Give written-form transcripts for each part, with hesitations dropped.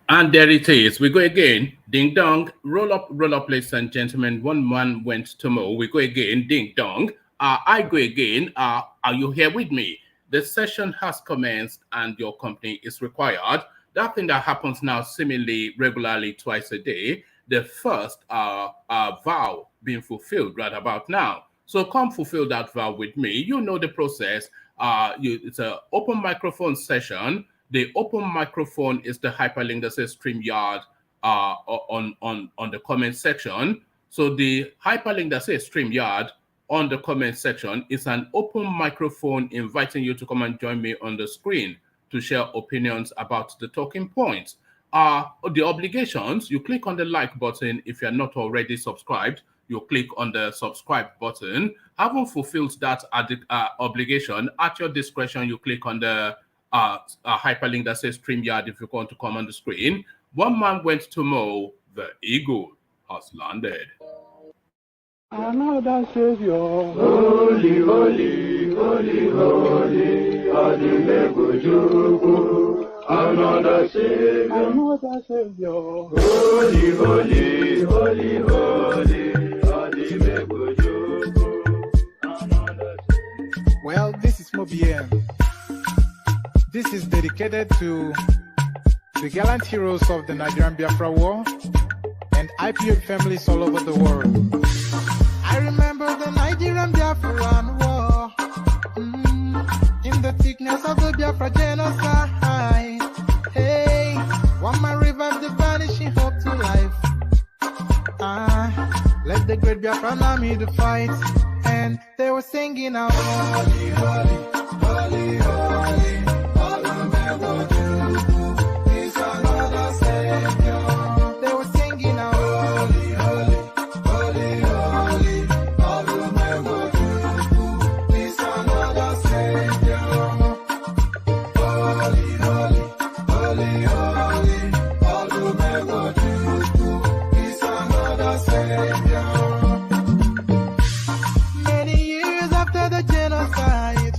And there it is. We go again. Ding dong. Roll up, ladies and gentlemen. One man went to mow. We go again. Ding dong. I go again. Are you here with me? The session has commenced and your company is required. That thing that happens now seemingly regularly twice a day. The first vow being fulfilled right about now. So come fulfill that vow with me. You know the process. It's an open microphone session. The open microphone is the hyperlink that says StreamYard on the comment section. So the hyperlink that says StreamYard on the comment section is an open microphone inviting you to come and join me on the screen to share opinions about the talking points. The obligations, you click on the like button. If you're not already subscribed, you click on the subscribe button. Having fulfilled that obligation, at your discretion, you click on the hyperlink that says StreamYard if you want to come on the screen. One man went to mow, the eagle has landed. Another Savior, holy, holy, holy, holy, Adimebujuku. Another Savior, holy, holy, holy, holy, Adimebujuku. Well, this is Mobien. This is dedicated to the gallant heroes of the Nigerian Biafra War and IPO families all over the world. I remember the Nigerian Biafran War, in the thickness of the Biafra genocide. Hey, one man revived the vanishing hope to life. Let the great Biafran army to fight, and they were singing out, holy, holy, holy, holy. They were singing out, holy, holy, holy, holy, is another Savior. Holy, holy, holy, holy, is another Savior. Many years after the genocide,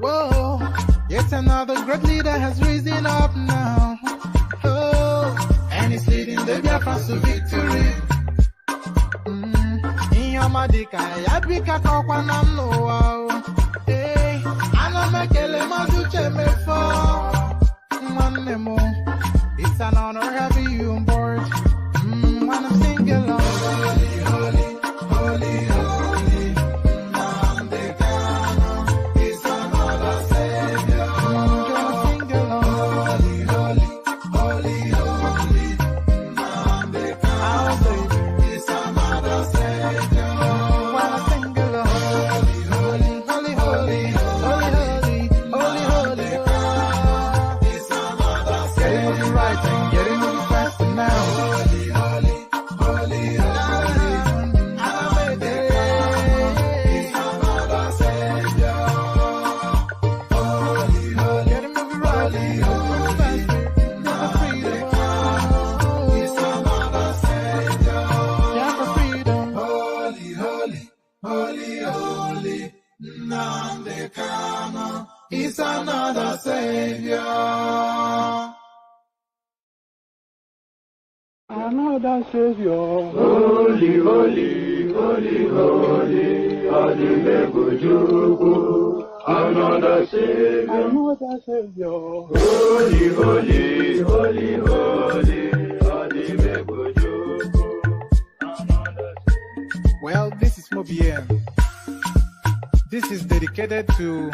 whoa, yet another great leader has risen up now. And he's leading the Biafrans to victory. In your madika, yabika kokwa namno wow. Hey, anamekele mazuche mefo. Mwanemo, it's an honor having you on board. When I'm singing along, holy, holy, holy, holy. Nandekano is another Savior. Sing along, holy, holy, holy. Is another Savior. Another Savior, holy, holy, holy, holy, Adimebujuku. Another Savior, holy, holy, holy, holy, Adimebujuku. Well, this is Mobien. This is dedicated to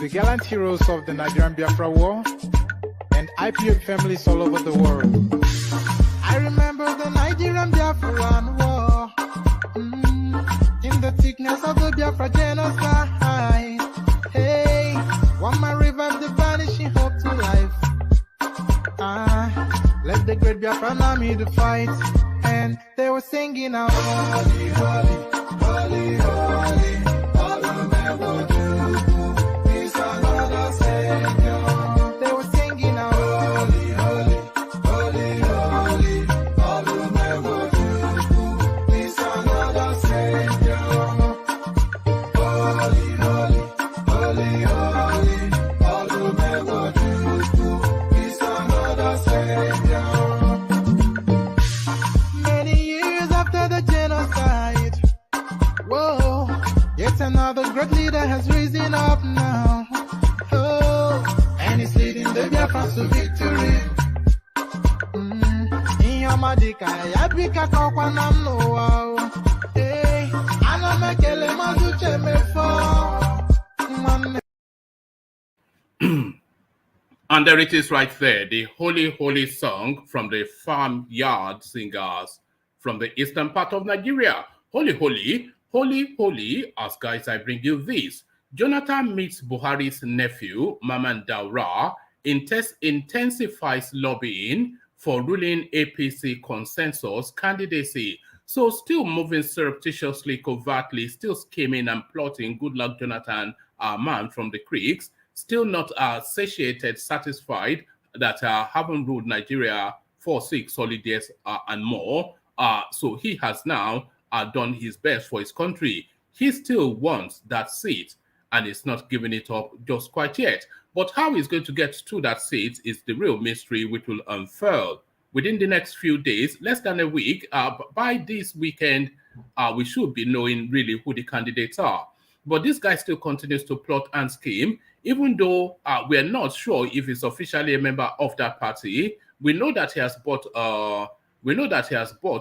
the gallant heroes of the Nigerian Biafra War and IPO families all over the world. I remember the Nigerian Biafran War, in the thickness of the Biafra genocide. Hey, one man revived the vanishing hope to life. Let the great Biafran army to fight, and they were singing out, holy, holy, holy, holy. They were singing out, holy, holy, holy, holy, is another Savior. Holy, holy, holy, holy, is another Savior. another great leader has risen up now. Oh, and he's leading the Biafrans to victory. Inyamadika yabika kwa namno. Hey, anamekele mazuche mefo. And there it is right there, the Holy Holy song from the farmyard singers from the eastern part of Nigeria. Holy Holy, Holy Holy, as guys I bring you this. Jonathan meets Buhari's nephew, Mamman Daura, intensifies lobbying for ruling APC consensus candidacy. So still moving surreptitiously, covertly, still scheming and plotting. Goodluck Jonathan, our man from the creeks, still not satiated, satisfied that haven't ruled Nigeria for 6 solid years and more. So he has now done his best for his country. He still wants that seat and is not giving it up just quite yet. But how he's going to get to that seat is the real mystery which will unfurl within the next few days, less than a week. By this weekend, we should be knowing really who the candidates are. But this guy still continues to plot and scheme, even though we're not sure if he's officially a member of that party. We know that he has bought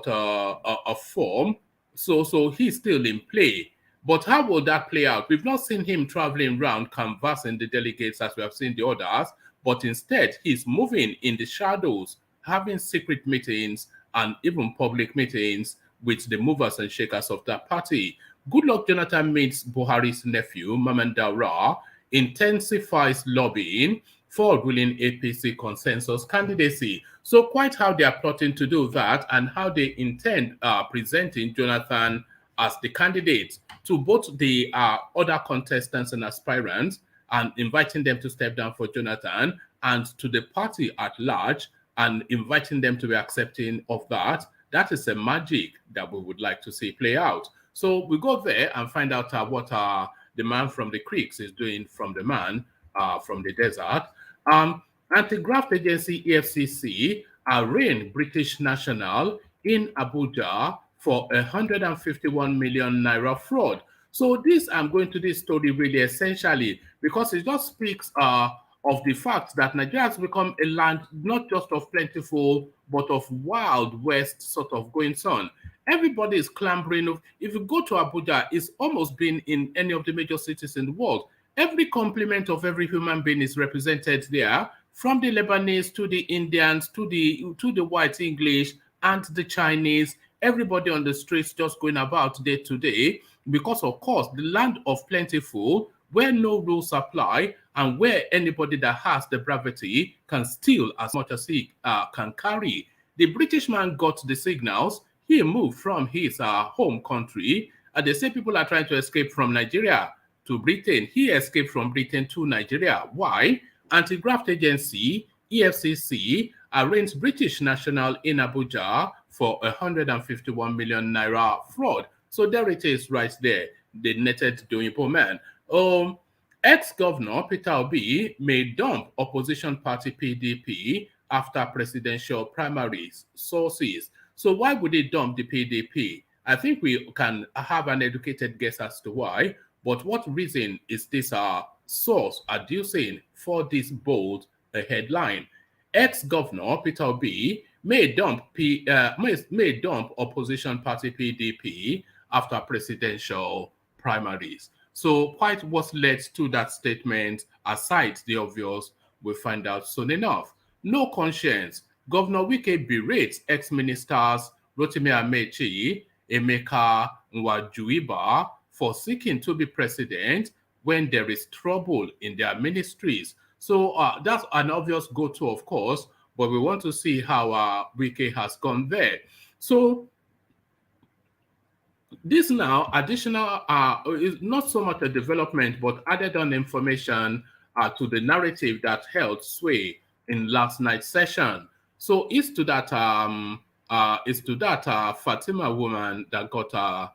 a form, so he's still in play. But how will that play out? We've not seen him traveling around canvassing the delegates as we have seen the others, but instead he's moving in the shadows, having secret meetings and even public meetings with the movers and shakers of that party. Goodluck Jonathan meets Buhari's nephew, Mamman Daura, intensifies lobbying for ruling APC consensus candidacy. So quite how they are plotting to do that and how they intend presenting Jonathan as the candidate to both the other contestants and aspirants and inviting them to step down for Jonathan, and to the party at large and inviting them to be accepting of that. That is a magic that we would like to see play out. So we go there and find out what the man from the creeks is doing from the man from the desert. Anti-graft agency EFCC arraigned British national in Abuja for 151 million naira fraud. So this, I'm going to this story really essentially because it just speaks of the fact that Nigeria has become a land not just of plentiful, but of wild west sort of goings on. Everybody is clambering. If you go to Abuja, it's almost been in any of the major cities in the world. Every complement of every human being is represented there, from the Lebanese to the Indians to the white English and the Chinese. Everybody on the streets just going about day to day because, of course, the land of plentiful, where no rules apply and where anybody that has the gravity can steal as much as he can carry. The British man got the signals. He moved from his home country. They say people are trying to escape from Nigeria to Britain. He escaped from Britain to Nigeria. Why? Anti-graft agency, EFCC, arraigned British national in Abuja for 151 million naira fraud. So there it is right there, the netted Doyinbo man. Ex-governor Peter Obi may dump opposition party PDP after presidential primaries, sources. So why would he dump the PDP? I think we can have an educated guess as to why, but what reason is this source adducing for this bold headline? Ex-governor Peter Obi may dump opposition party PDP after presidential primaries. So quite what led to that statement, aside the obvious, we find out soon enough. No conscience. Governor Wike berates ex-ministers Rotimi Amechi, Emeka Nwajuiba for seeking to be president when there is trouble in their ministries. So that's an obvious go-to, of course, but we want to see how Wike has gone there. So this now additional is not so much a development, but added on information to the narrative that held sway in last night's session. So it's to that Fatima woman that got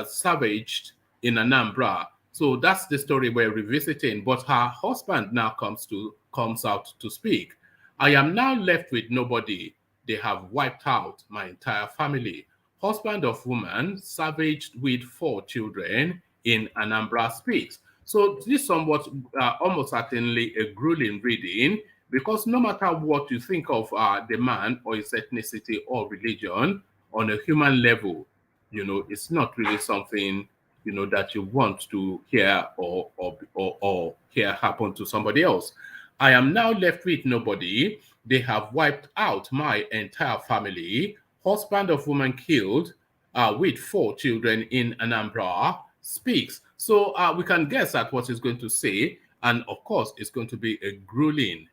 savaged in Anambra. So that's the story we're revisiting. But her husband now comes out to speak. I am now left with nobody. They have wiped out my entire family. Husband of woman savaged with 4 children in Anambra Speaks. So this somewhat almost certainly a grueling reading, because no matter what you think of the man or his ethnicity or religion on a human level, it's not really something that you want to hear or hear happen to somebody else. I am now left with nobody. They have wiped out my entire family. Husband of woman killed with 4 children in Anambra speaks. So we can guess at what he's going to say. And of course, it's going to be a grueling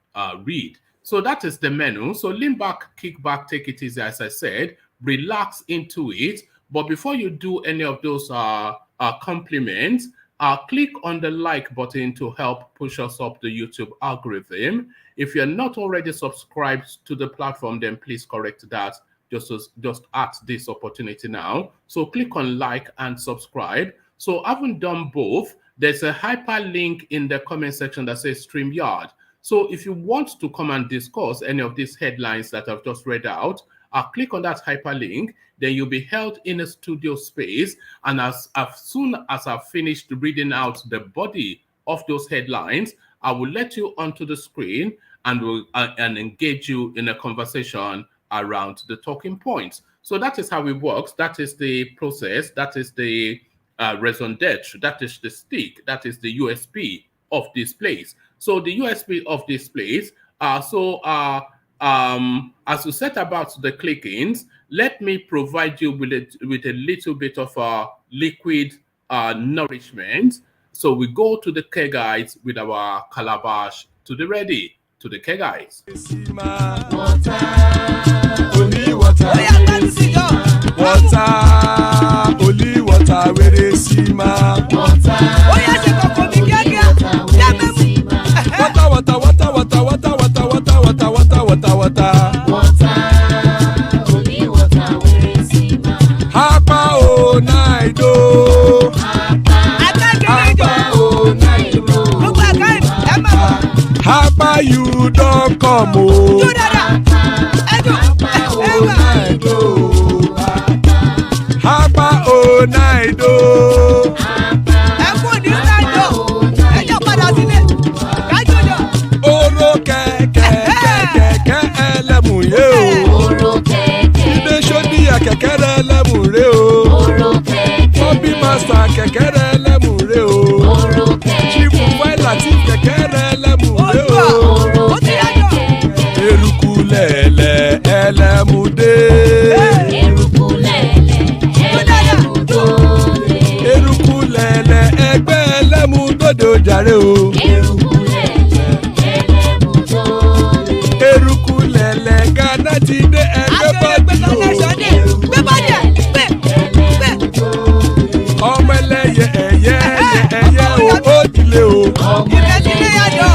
read. So that is the menu. So lean back, kick back, take it easy, as I said, relax into it. But before you do any of those compliments, click on the like button to help push us up the YouTube algorithm. If you're not already subscribed to the platform, then please correct that just at this opportunity now. So click on like and subscribe. So having done both, there's a hyperlink in the comment section that says StreamYard. So if you want to come and discuss any of these headlines that I've just read out, click on that hyperlink, then you'll be held in a studio space. And as soon as I've finished reading out the body of those headlines, I will let you onto the screen and will engage you in a conversation around the talking points. So that is how it works. That is the process. That is the raison d'etre. That is the stick. That is the USP of this place. So the USP of this place. As you set about the clickings, let me provide you with a little bit of liquid nourishment. So we go to the kegites with our calabash to the ready, to the kegites. Only water, only water, where they see my water. Hapa o naido, hapa you don't come o. Hapa o naido. Oro kẹ̀kẹ́ ẹlẹ́mù yé o. Ilé sọ́dí kẹ̀kẹ́ rẹ̀ ẹlẹ́mù rẹ̀ o. Hobby master kẹ̀kẹ́ rẹ̀ ẹlẹ́mù rẹ̀ o. Chief Wáìlà tí kẹ̀kẹ́ rẹ̀ ẹlẹ́mù rẹ̀ o. Eruku lẹ̀lẹ̀ ẹlẹ́mù dé. Eruku lẹ̀lẹ̀ ẹgbẹ́ ẹlẹ́mù dòdò jàre o. Eruku lẹ̀lẹ̀ Ghana ti dé ẹgbẹ́ bọ́dì o. Ọmọ ẹlẹ́yẹ ẹyẹ o ó dilé o.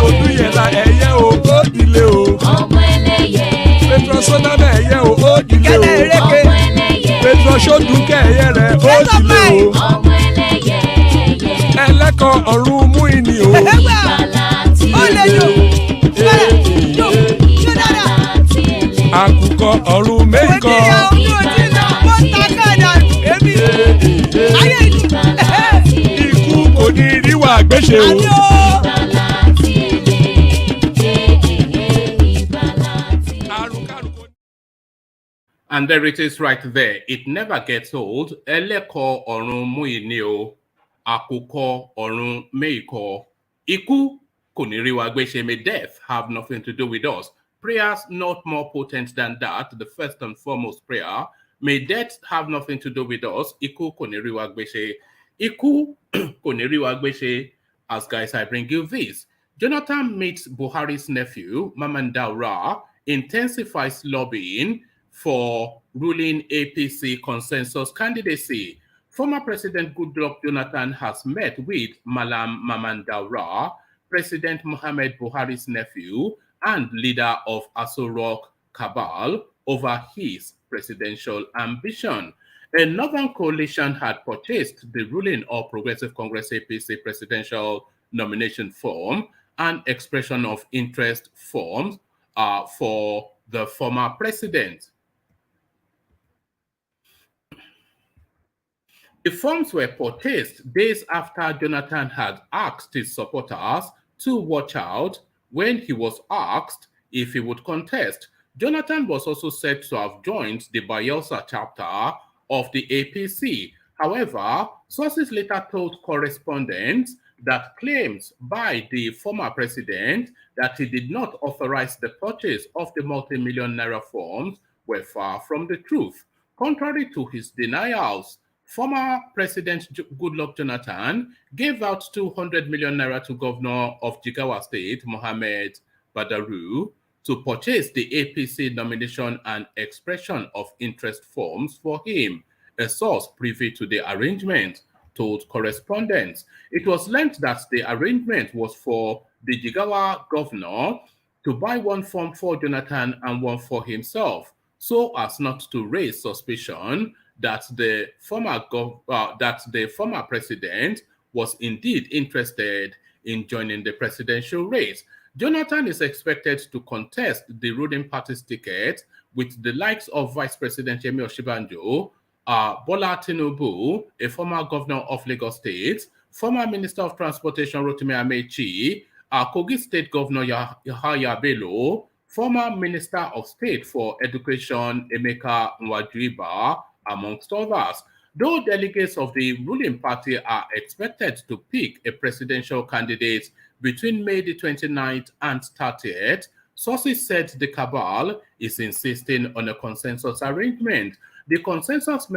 Odúyẹ̀lá ẹyẹ o ó dilé o. Petrosoname ẹyẹ o ó dilé o. Petrosodúnkẹ́ ẹyẹ rẹ̀ ó dilé o. Ẹlẹ́kọ̀ ọ̀run mú ìní o. Àkùkọ ọ̀run mẹ́kọ̀. Ikú kò ní rí wa gbéṣe o. And there it is right there. It never gets old. Ẹlẹ́kọ̀ ọ̀run mú ìní o. Àkùkọ ọ̀run mẹ́kọ̀. Ikú kò ní rí wa gbéṣe. May death have nothing to do with us. Prayers not more potent than that. The first and foremost prayer. May death have nothing to do with us. Iku kò ní rí wa gbéṣe. Iku kò ní rí wa gbéṣe. As guys, I bring you this. Jonathan meets Buhari's nephew, Mamman Daura, intensifies lobbying for ruling APC consensus candidacy. Former President Goodluck Jonathan has met with Mamman Daura, President Muhammad Buhari's nephew, and leader of Aso Rock cabal over his presidential ambition. A northern coalition had purchased the ruling All Progressive Congress APC presidential nomination form and expression of interest forms for the former president. The forms were purchased days after Jonathan had asked his supporters to watch out when he was asked if he would contest. Jonathan was also said to have joined the Bayelsa chapter of the APC. However, sources later told correspondents that claims by the former president that he did not authorize the purchase of the multi-million naira forms were far from the truth. Contrary to his denials, former President Goodluck Jonathan gave out 200 million naira to Governor of Jigawa State, Mohammed Badaru, to purchase the APC nomination and expression of interest forms for him. A source privy to the arrangement told correspondents. It was learned that the arrangement was for the Jigawa governor to buy one form for Jonathan and one for himself, so as not to raise suspicion that the former president was indeed interested in joining the presidential race. Jonathan is expected to contest the ruling party's ticket with the likes of Vice President Yemi Osinbajo, Bola Tinubu, a former governor of Lagos State, former Minister of Transportation Rotimi Amechi, Kogi State Governor Yahaya Bello, former Minister of State for Education Emeka Nwajuiba, amongst others. Though delegates of the ruling party are expected to pick a presidential candidate between May the 29th and 30th, sources said the cabal is insisting on a consensus arrangement. The consensus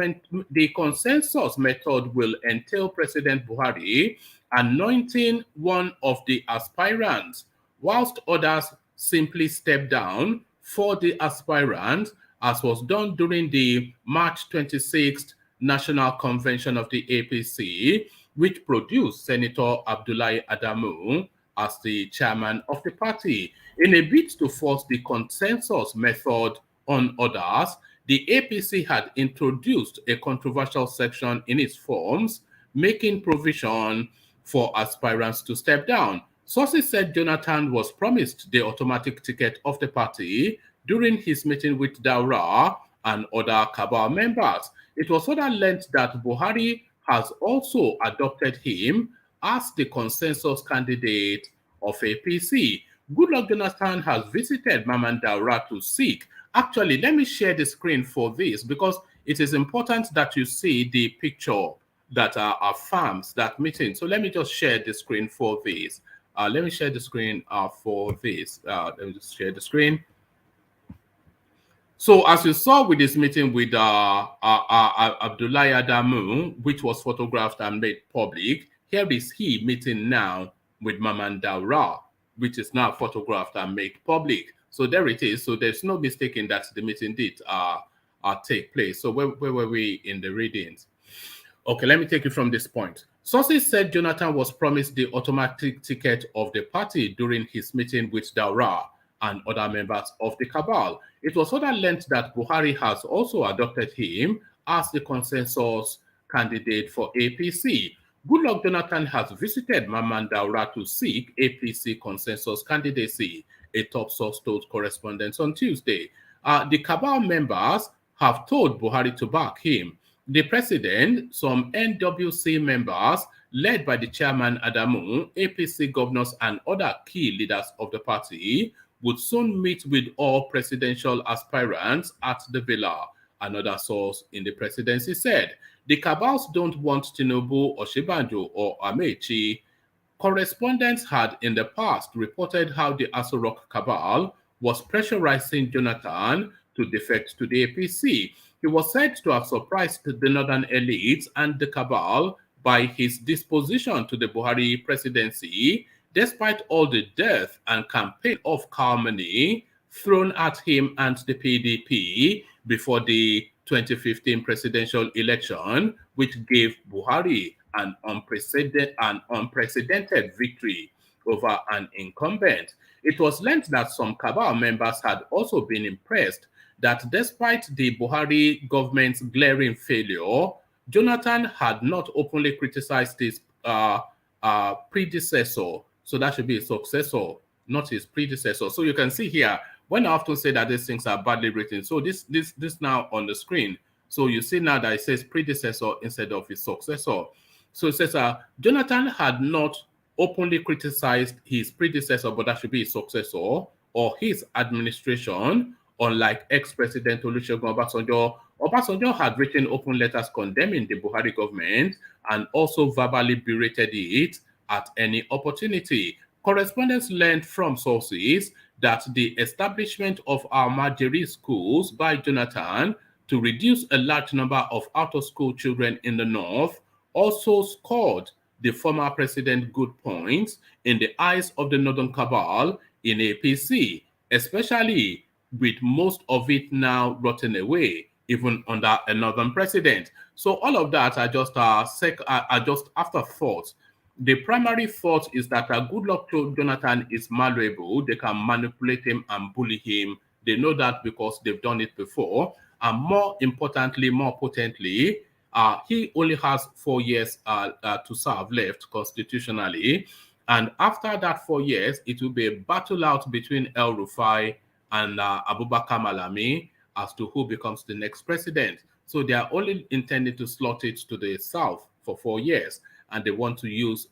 method will entail President Buhari anointing one of the aspirants, whilst others simply step down for the aspirant, as was done during the March 26th National Convention of the APC, which produced Senator Abdullahi Adamu as the chairman of the party. In a bid to force the consensus method on others, the APC had introduced a controversial section in its forms, making provision for aspirants to step down. Sources said Jonathan was promised the automatic ticket of the party during his meeting with Daura and other cabal members. It was further learned that Buhari has also adopted him as the consensus candidate of APC. Goodluck Jonathan has visited Mamman Daura to seek. Actually, let me share the screen for this because it is important that you see the picture that affirms that meeting. So let me just share the screen for this. Let me share the screen for this. Let me just share the screen. So as you saw with this meeting with Abdullahi Adamu, which was photographed and made public, here is he meeting now with Mamman Daura, which is now photographed and made public. So there it is. So there's no mistaking that the meeting did take place. So where were we in the readings? Okay, let me take it from this point. Sources said Jonathan was promised the automatic ticket of the party during his meeting with Daura and other members of the cabal. It was further learned that Buhari has also adopted him as the consensus candidate for APC. Goodluck Jonathan has visited Mamman Daura to seek APC consensus candidacy, a top source told correspondents on Tuesday. The cabal members have told Buhari to back him. The president, some NWC members, led by the chairman Adamu, APC governors, and other key leaders of the party, would soon meet with all presidential aspirants at the villa, another source in the presidency said. The cabals don't want Tinubu, Osinbajo, or Amechi. Correspondents had in the past reported how the Aso Rock cabal was pressurizing Jonathan to defect to the APC. He was said to have surprised the northern elites and the cabal by his disposition to the Buhari presidency, despite all the death and campaign of calumny thrown at him and the PDP before the 2015 presidential election, which gave Buhari an unprecedented victory over an incumbent. It was learned that some cabal members had also been impressed that despite the Buhari government's glaring failure, Jonathan had not openly criticized his predecessor. So that should be his successor, not his predecessor. So you can see here, when I often say that these things are badly written, so this now on the screen. So you see now that it says predecessor instead of his successor. So it says Jonathan had not openly criticized his predecessor, but that should be his successor or his administration, unlike ex-president Olusegun Obasanjo. Obasanjo had written open letters condemning the Buhari government and also verbally berated it at any opportunity. Correspondents learned from sources that the establishment of Almajiri schools by Jonathan to reduce a large number of out-of-school children in the north also scored the former president good points in the eyes of the northern cabal in APC, especially with most of it now rotten away, even under a northern president. So all of that are just just afterthoughts. The primary thought is that Goodluck told Jonathan is malleable. They can manipulate him and bully him. They know that because they've done it before. And more importantly, more potently, he only has 4 years to serve left constitutionally. And after that 4 years, it will be a battle out between El Rufai and Abubakar Malami as to who becomes the next president. So they are only intending to slot it to the south for 4 years. And they want to use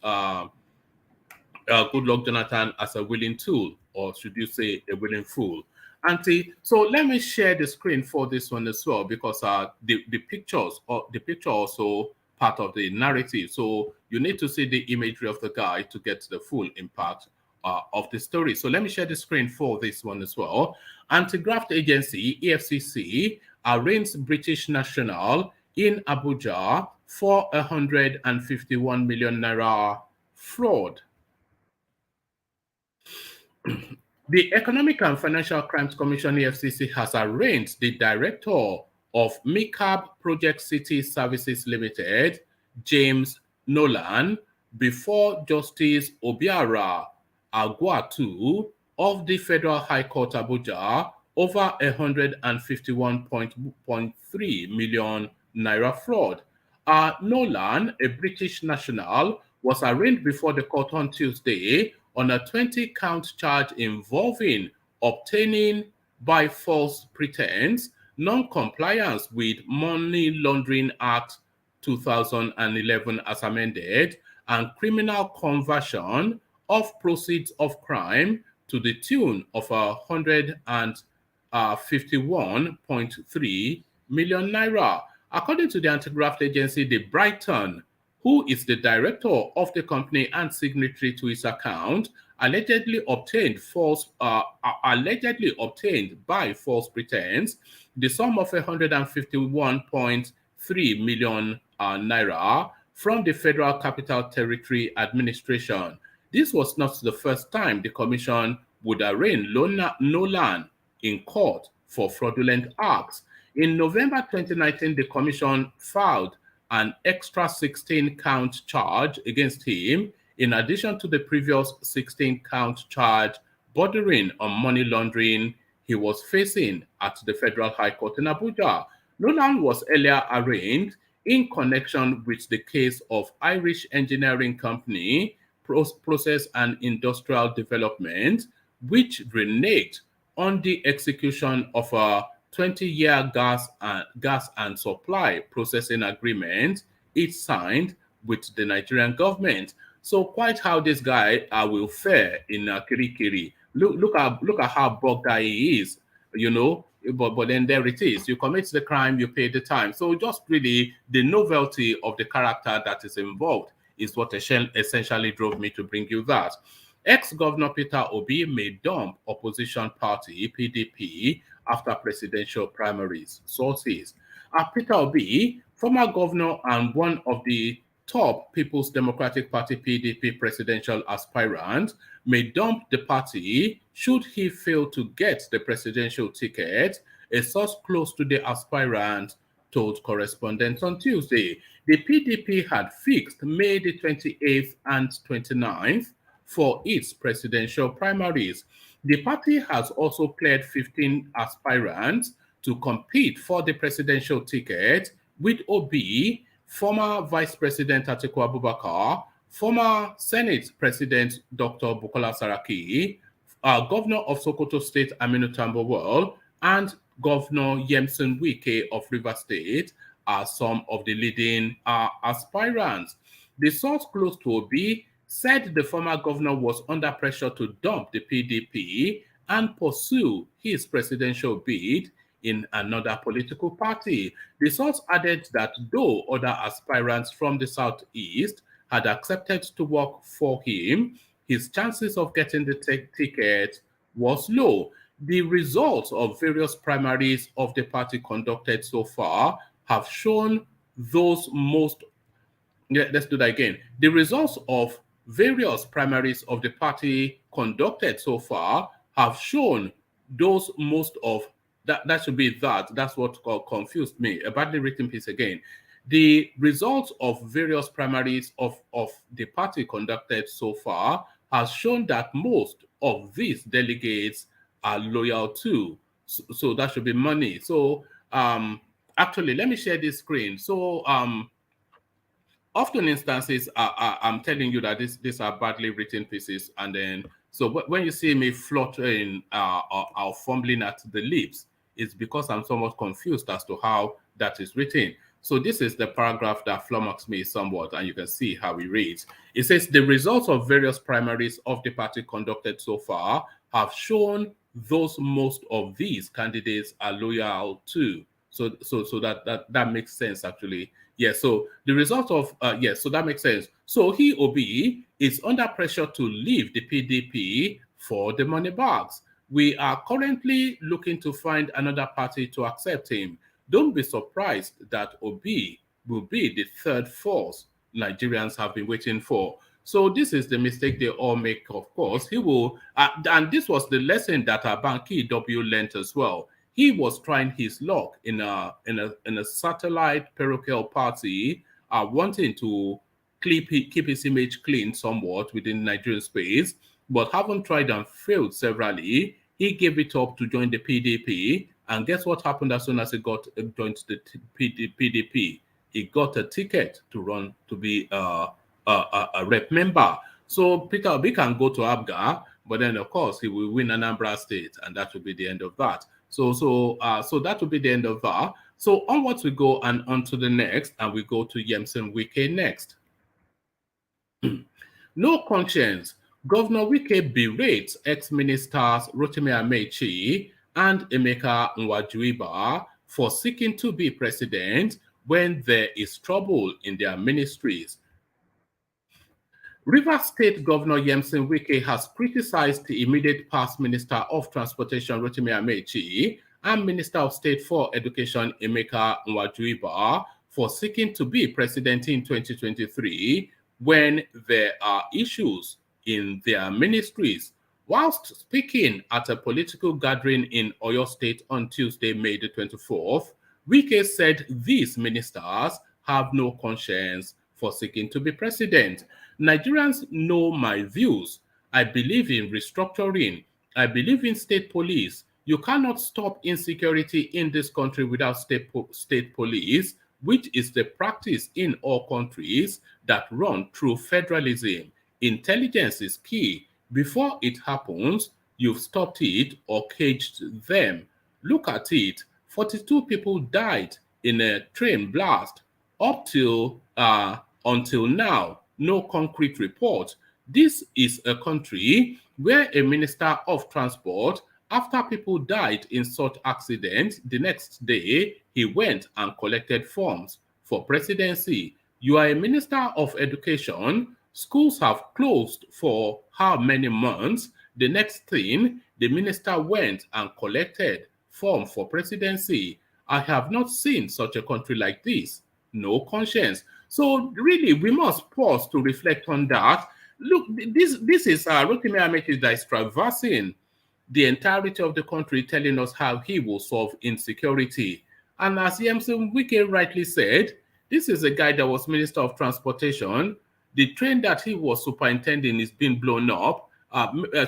Goodluck Jonathan as a willing tool, or should you say a willing fool. Auntie, so let me share the screen for this one as well, because the picture also part of the narrative. So you need to see the imagery of the guy to get the full impact of the story. So let me share the screen for this one as well. Anti-graft agency EFCC arraigns British national in Abuja for 151 million naira fraud. The Economic and Financial Crimes Commission EFCC has arraigned the director of MICAB Project City Services Limited, James Nolan, before Justice Obiara Agwatu of the Federal High Court Abuja over 151.3 million naira fraud. Nolan, a British national, was arraigned before the court on Tuesday on a 20-count charge involving obtaining by false pretense, non-compliance with Money Laundering Act 2011 as amended, and criminal conversion of proceeds of crime to the tune of 151.3 million naira. According to the anti-graft agency, the Brighton, who is the director of the company and signatory to its account, allegedly obtained by false pretense the sum of 151.3 million naira from the Federal Capital Territory Administration. This was not the first time the commission would arraign Nolan in court for fraudulent acts. In November 2019, the commission filed an extra 16-count charge against him, in addition to the previous 16-count charge bordering on money laundering he was facing at the Federal High Court in Abuja. Nolan was earlier arraigned in connection with the case of Irish Engineering Company, Process and Industrial Development, which reneged on the execution of a 20-year gas and supply processing agreement it signed with the Nigerian government. So quite how this guy will fare in Kirikiri. Look at how bugged he is, you know. But then there it is. You commit the crime, you pay the time. So just really the novelty of the character that is involved is what essentially drove me to bring you that. Ex-Governor Peter Obi may dump opposition party PDP after presidential primaries. Sources. Peter Obi, former governor and one of the top People's Democratic Party PDP presidential aspirant, may dump the party should he fail to get the presidential ticket, a source close to the aspirant told correspondents on Tuesday. The PDP had fixed May the 28th and 29th for its presidential primaries. The party has also cleared 15 aspirants to compete for the presidential ticket, with Obi, former Vice President Atiku Abubakar, former Senate President Dr. Bukola Saraki, Governor of Sokoto State Aminu Tambuwal, and Governor Yemson Wike of Rivers State are some of the leading aspirants. The source close to Obi said the former governor was under pressure to dump the PDP and pursue his presidential bid in another political party. The source added that though other aspirants from the Southeast had accepted to work for him, his chances of getting the ticket was low. The results of various primaries of the party conducted so far have shown those most. Let's do that again. The results of various primaries of the party conducted so far have shown those most of that should be that. That's what confused me. A badly written piece again. The results of various primaries of the party conducted so far has shown that most of these delegates are loyal to. So that should be money. So actually, let me share this screen. So often instances, I'm telling you that these are badly written pieces, and then so when you see me fluttering or fumbling at the lips, it's because I'm somewhat confused as to how that is written. So this is the paragraph that flummoxed me somewhat, and you can see how it reads. It says the results of various primaries of the party conducted so far have shown those most of these candidates are loyal to. So that makes sense actually. Yes, so the result of yes, so that makes sense. So he, Obi, is under pressure to leave the PDP for the money bags. We are currently looking to find another party to accept him. Don't be surprised that Obi will be the third force Nigerians have been waiting for. So this is the mistake they all make, of course. He will, and this was the lesson that Abanki W learned as well. He was trying his luck in a satellite parochial party, wanting to keep his image clean somewhat within Nigerian space, but having tried and failed severally, he gave it up to join the PDP. And guess what happened as soon as he joined the PDP? He got a ticket to run to be a rep member. So Peter Obi can go to Abga, but then of course he will win Anambra State, and that will be the end of that. So that will be the end of that. So onwards we go and on to the next, and we go to Yemson Wike next. No conscience. Governor Wike berates ex-ministers Rotimi Amechi and Emeka Nwajuiba for seeking to be president when there is trouble in their ministries. Rivers State Governor Yemson Wike has criticized the immediate past Minister of Transportation Rotimi Amechi and Minister of State for Education Emeka Nwajuiba for seeking to be president in 2023 when there are issues in their ministries. Whilst speaking at a political gathering in Oyo State on Tuesday, May the 24th, Wike said these ministers have no conscience for seeking to be president. Nigerians know my views. I believe in restructuring. I believe in state police. You cannot stop insecurity in this country without state police, which is the practice in all countries that run through federalism. Intelligence is key. Before it happens, you've stopped it or caged them. Look at it. 42 people died in a train blast. Until now, no concrete report. This is a country where a minister of transport, after people died in such accidents, the next day he went and collected forms for presidency. You are a minister of education. Schools have closed for how many months? The next thing, the minister went and collected form for presidency. I have not seen such a country like this. No conscience. So really, we must pause to reflect on that. Look, this is Rotimi Amechi that is traversing the entirety of the country, telling us how he will solve insecurity. And as Yemson Wike rightly said, this is a guy that was Minister of Transportation. The train that he was superintending is being blown up.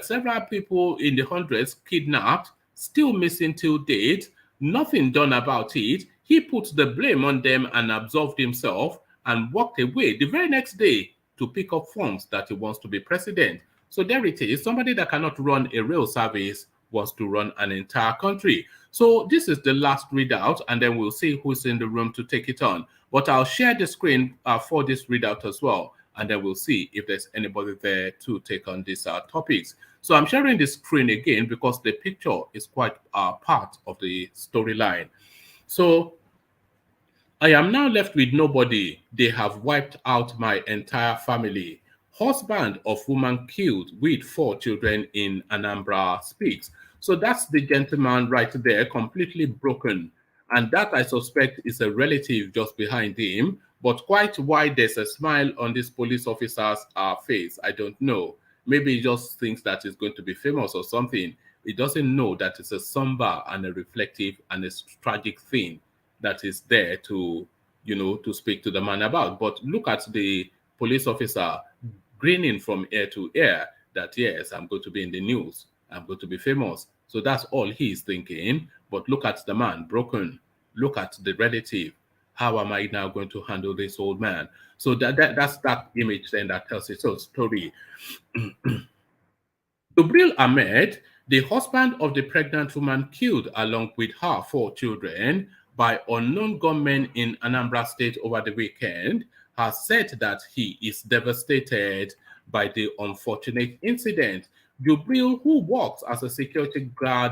Several people in the hundreds kidnapped, still missing till date. Nothing done about it. He put the blame on them and absolved himself and walked away the very next day to pick up forms that he wants to be president. So there it is. Somebody that cannot run a rail service wants to run an entire country. So this is the last readout, and then we'll see who's in the room to take it on. But I'll share the screen for this readout as well, and then we'll see if there's anybody there to take on these topics. So I'm sharing the screen again because the picture is quite part of the storyline. So I am now left with nobody. They have wiped out my entire family. Husband of woman killed with 4 children in Anambra speaks. So that's the gentleman right there, completely broken. And that, I suspect, is a relative just behind him. But quite why there's a smile on this police officer's face, I don't know. Maybe he just thinks that he's going to be famous or something. He doesn't know that it's a somber and a reflective and a tragic thing that is there to, to speak to the man about. But look at the police officer grinning from ear to ear that, yes, I'm going to be in the news. I'm going to be famous. So that's all he's thinking. But look at the man, broken. Look at the relative. How am I now going to handle this old man? So that's that image then that tells its own story. Jubril Ahmed, the husband of the pregnant woman killed along with her 4 children by unknown gunmen in Anambra State over the weekend, has said that he is devastated by the unfortunate incident. Jubril, who works as a security guard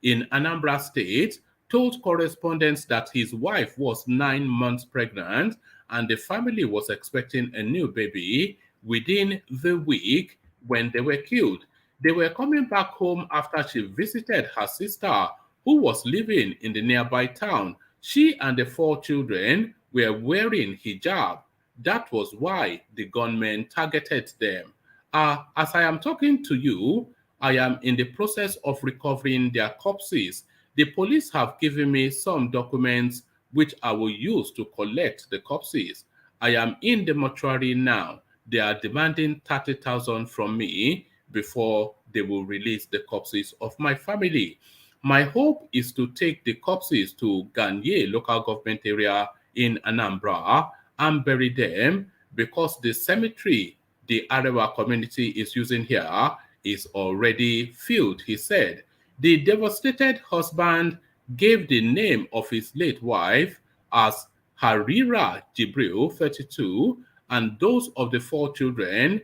in Anambra State, told correspondents that his wife was 9 months pregnant and the family was expecting a new baby within the week when they were killed. They were coming back home after she visited her sister, who was living in the nearby town. She and the 4 children were wearing hijab. That was why the gunmen targeted them. As I am talking to you, I am in the process of recovering their corpses. The police have given me some documents which I will use to collect the corpses. I am in the mortuary now. They are demanding 30,000 from me before they will release the corpses of my family. My hope is to take the corpses to Ganye local government area in Anambra and bury them because the cemetery the Arewa community is using here is already filled, he said. The devastated husband gave the name of his late wife as Harira Jibril, 32, and those of the 4 children,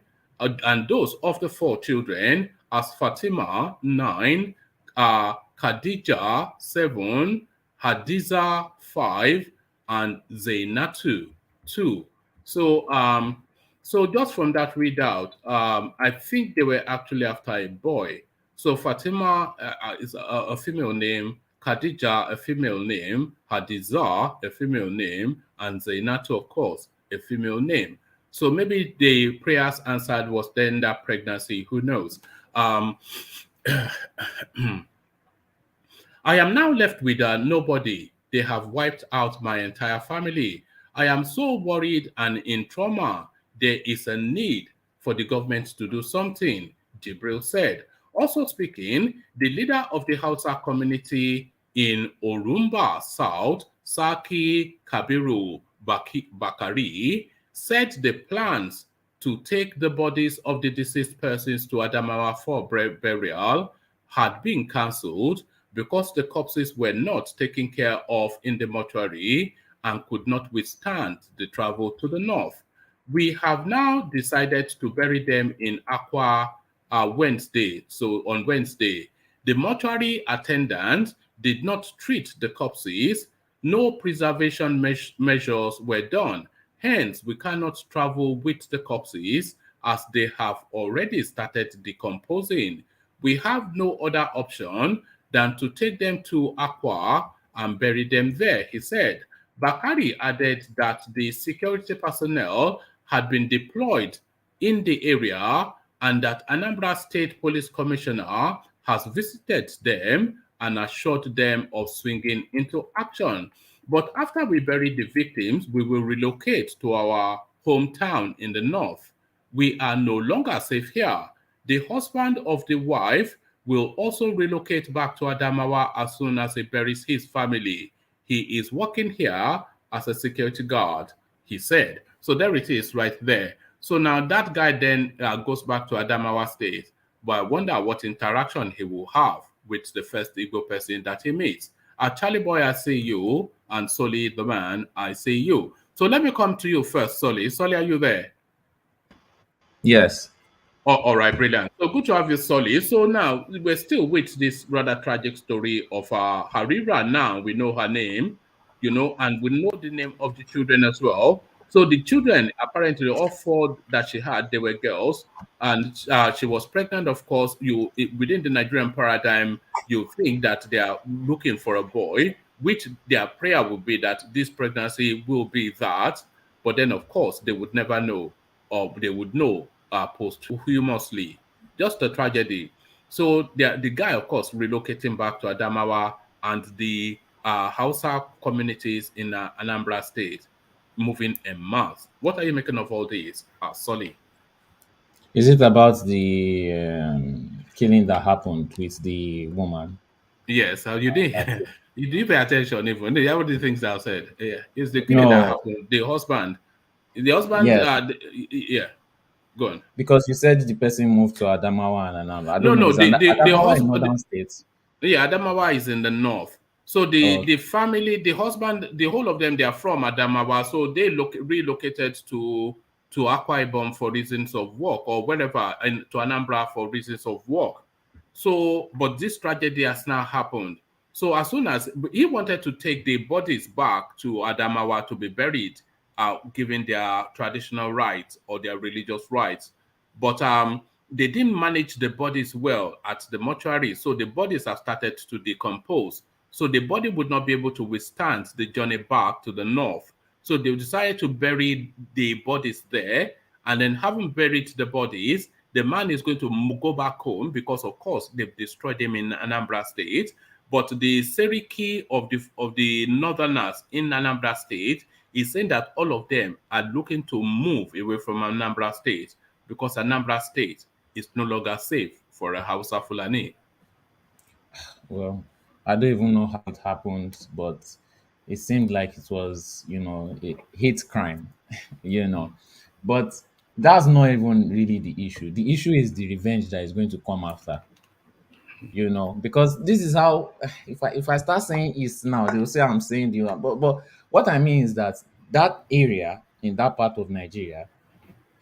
as Fatima, 9, Khadija, 7, Hadiza, 5, and Zainatu, 2. So just from that readout, I think they were actually after a boy. So Fatima is a female name, Khadija a female name, Hadiza a female name, and Zainatu, of course, a female name. So maybe the prayers answered was then that pregnancy, who knows? I am now left with nobody. They have wiped out my entire family. I am so worried and in trauma. There is a need for the government to do something, Jibril said. Also speaking, the leader of the Hausa community in Orumba South, Saki Kabiru Bakari, said the plans to take the bodies of the deceased persons to Adamawa for burial had been cancelled because the corpses were not taken care of in the mortuary and could not withstand the travel to the north. We have now decided to bury them in Aqua Wednesday. So on Wednesday, the mortuary attendant did not treat the corpses. No preservation measures were done. Hence, we cannot travel with the corpses as they have already started decomposing. We have no other option than to take them to Aqua and bury them there, he said. Bakari added that the security personnel had been deployed in the area and that Anambra State Police Commissioner has visited them and assured them of swinging into action. But after we bury the victims, we will relocate to our hometown in the north. We are no longer safe here. The husband of the wife will also relocate back to Adamawa as soon as he buries his family. He is working here as a security guard, he said. So there it is right there. So now that guy then goes back to Adamawa State But I wonder what interaction he will have with the first Igbo person that he meets. Charlie Boy, I see you, and Soli the man, I see you. So let me come to you first, Soli. Soli, are you there? Yes. Oh, all right, brilliant. So good to have you, Soli. So now we're still with this rather tragic story of Harira. Now we know her name, and we know the name of the children as well. So the children, apparently, all four that she had, they were girls, and she was pregnant. Of course, within the Nigerian paradigm, you think that they are looking for a boy, which their prayer would be that this pregnancy will be that. But then, of course, they would never know, or they would know posthumously. Just a tragedy. So the guy, of course, relocating back to Adamawa and the Hausa communities in Anambra State moving en masse. What are you making of all this, Solly? Is it about the killing that happened with the woman? Yes, you did. You did pay attention even. The other things that I said. Yeah, it's the killing that No. happened. The husband, Yes, yeah, go on. because you said the person moved to Adamawa and Anambra. I No, don't know. no, Is the Adamawa in husband. northern states? Yeah, Adamawa is in the north. So the Oh, the family, the husband, the whole of them, they are from Adamawa. So they relocated to Akwa Ibom for reasons of work, or wherever, and to Anambra for reasons of work. So, but this tragedy has now happened. So as soon as he wanted to take the bodies back to Adamawa to be buried, given their traditional rights or their religious rights, but they didn't manage the bodies well at the mortuary, so the bodies have started to decompose. So the body would not be able to withstand the journey back to the north. So they decided to bury the bodies there, and then having buried the bodies, the man is going to go back home because, of course, they've destroyed him in Anambra State. But the Seriki of the Northerners in Anambra State is saying that all of them are looking to move away from Anambra State because Anambra State is no longer safe for a Hausa Fulani. well, I don't even know how it happened, but it seemed like it was, a hate crime, you know. But that's not even really the issue. The issue is the revenge that is going to come after, because this is how if I start saying it's now, they'll say I'm saying but what I mean is that that area in that part of Nigeria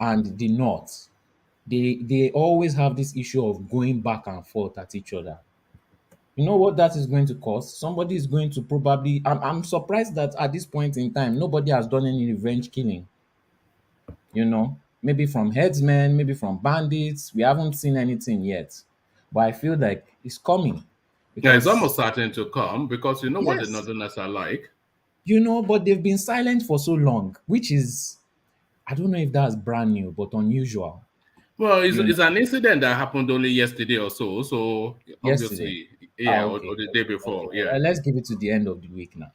and the north, they always have this issue of going back and forth at each other. You know what that is going to cause? Somebody is going to probably. I'm surprised that at this point in time, nobody has done any revenge killing. Maybe from headsmen, maybe from bandits. We haven't seen anything yet, but I feel like it's coming Yeah, it's because almost starting to come because you know what the yes, Northerners are like. but they've been silent for so long, which is, I don't know if that's brand new, but unusual. Well, it's, You know, it's an incident that happened only yesterday or so. So yesterday. obviously, yeah, or Okay, the day okay, okay. before, yeah. Let's give it to the end of the week now.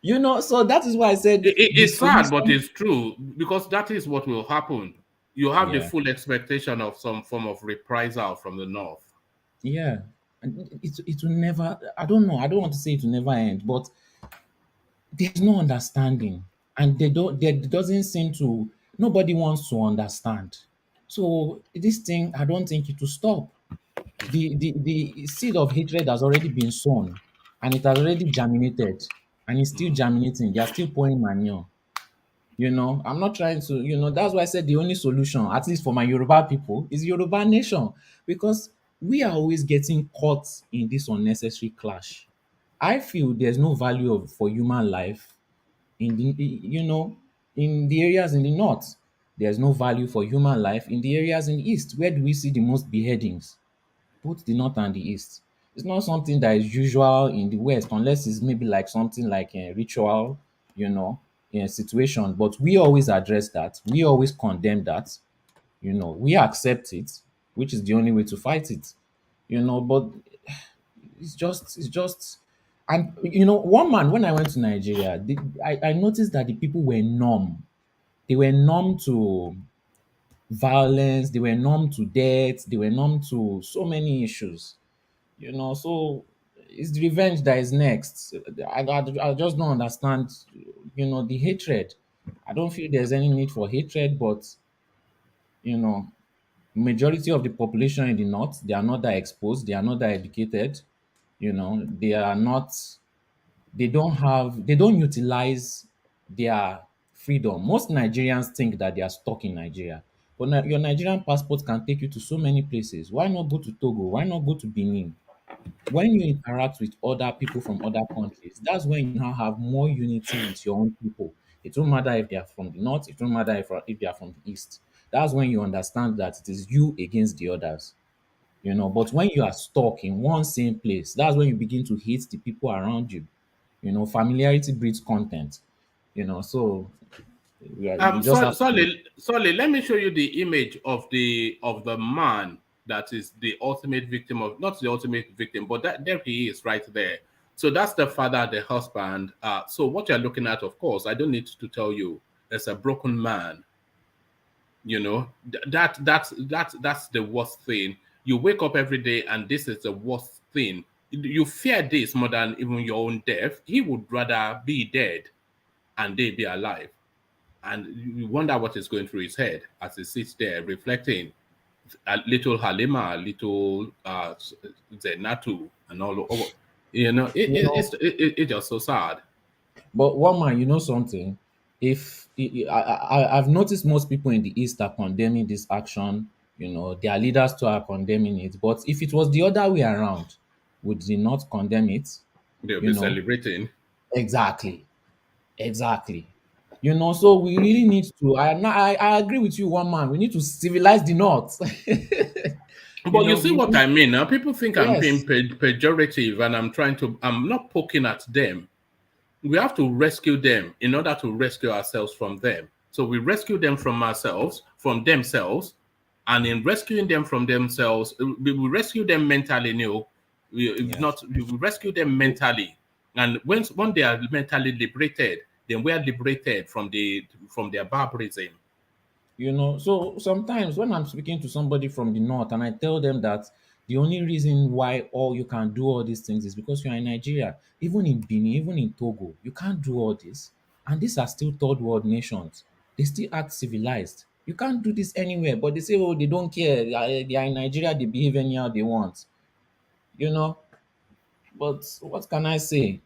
Mm. So that is why I said the It's sad, but solution. it's true because that is what will happen. You have the Yeah. full expectation of some form of reprisal from the north. Yeah, and it will never. I don't know. I don't want to say it will never end, but there's no understanding, and they don't. There doesn't seem to. Nobody wants to understand. So this thing, I don't think it will stop. The seed of hatred has already been sown, and it has already germinated, and it's still Mm. germinating. They are still pouring manure. I'm not trying to, that's why I said the only solution, at least for my Yoruba people, is Yoruba nation, because we are always getting caught in this unnecessary clash. I feel there's no value for human life in the areas in the north. There's no value for human life in the areas in the east. Where do we see the most beheadings? Both the north and the east. It's not something that is usual in the west, unless it's maybe like something like a ritual, you know, in a situation. But we always address that. We always condemn that. We accept it, which is the only way to fight it. But it's just, and one man, when I went to Nigeria, I noticed that the people were numb. They were numb to violence. They were numb to death. They were numb to so many issues. So it's the revenge that is next. I just don't understand, the hatred. I don't feel there's any need for hatred, but you know Majority of the population in the north, they are not that exposed, they are not that educated, they are not, they don't utilize their freedom. Most Nigerians think that they are stuck in Nigeria. But your Nigerian passport can take you to so many places. Why not go to Togo? Why not go to Benin? When you interact with other people from other countries, that's when you now have more unity with your own people. It won't matter if they are from the north, it won't matter if they are from the east. That's when you understand that it is you against the others. But when you are stuck in one same place, that's when you begin to hate the people around you. Familiarity breeds content. So you just have to. Sorry, let me show you the image of the man that is the ultimate victim of, not the ultimate victim, but that there he is right there. So that's the father, the husband. So what you're looking at, of course, I don't need to tell you, there's a broken man. That's the worst thing. You wake up every day and this is the worst thing. You fear this more than even your own death. He would rather be dead and they be alive. And you wonder what is going through his head as he sits there reflecting. A little Halima, a little Zenatu, and all over. It's just so sad. But one man, something. If I've noticed most people in the East are condemning this action, their leaders too are condemning it. But if it was the other way around, would they not condemn it? They'll You be know, celebrating. exactly, exactly. So we really need to. I agree with you, one man. We need to civilize the North. But you see We what need, I mean? Now people think I'm being yes, pejorative, and I'm not poking at them. We have to rescue them in order to rescue ourselves from them. So we rescue them from ourselves, from themselves, and in rescuing them from themselves, we rescue them mentally. yes. We rescue them mentally, and when they are mentally liberated, then we are liberated from their barbarism. So sometimes when I'm speaking to somebody from the north and I tell them that the only reason why all you can do all these things is because you're in Nigeria, even in Benin, even in Togo, you can't do all this. And these are still third world nations. They still act civilized. You can't do this anywhere, but they say, oh, they don't care. They are in Nigeria, they behave anyhow they want. You know, but what can I say?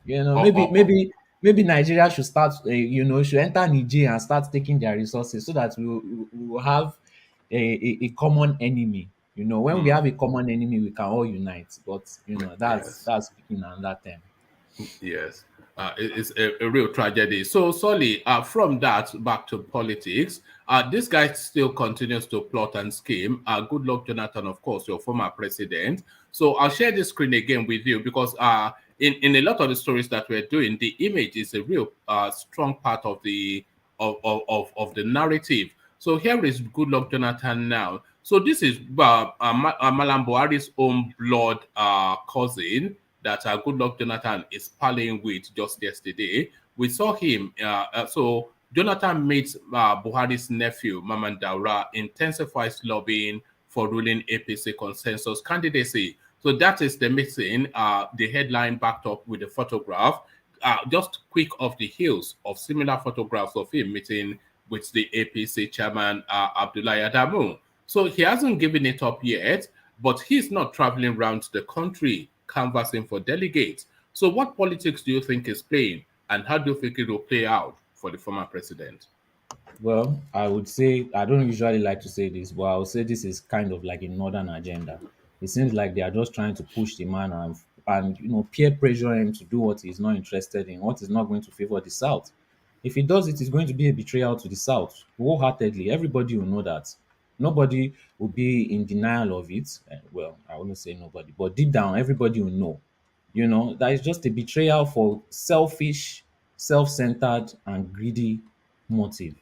Or, Maybe or, or, Nigeria should start, should enter Niger and start taking their resources so that we will have a common enemy. When we hmm, have a common enemy, we can all unite. But yes. that's speaking another term. Yes, it's a real tragedy. So, Solly, from that back to politics, this guy still continues to plot and scheme. Goodluck Jonathan, of course, your former president. So, I'll share the screen again with you because in a lot of the stories that we're doing, the image is a real strong part of of the narrative. So, here is Goodluck Jonathan now. So, this is Mamman Buhari's own blood cousin that Goodluck Jonathan is parlaying with just yesterday. We saw him. So Jonathan meets Buhari's nephew, Mamman Daura, intensifies lobbying for ruling APC consensus candidacy. So that is the meeting. The headline backed up with a photograph. Just quick off the heels of similar photographs of him meeting with the APC chairman, Abdullahi Adamu. So he hasn't given it up yet, but he's not traveling around the country canvassing for delegates. So what politics do you think is playing, and how do you think it will play out for the former president? Well, I would say I don't usually like to say this, but I would say this is kind of like a northern agenda. It seems like they are just trying to push the man and peer pressure him to do what he's not interested in, what is not going to favor the South. If he does it, it's going to be a betrayal to the South, wholeheartedly. Everybody will know that. Nobody will be in denial of it. Well, I wouldn't say nobody, but deep down, everybody will know. That is just a betrayal for selfish, self-centered, and greedy motive.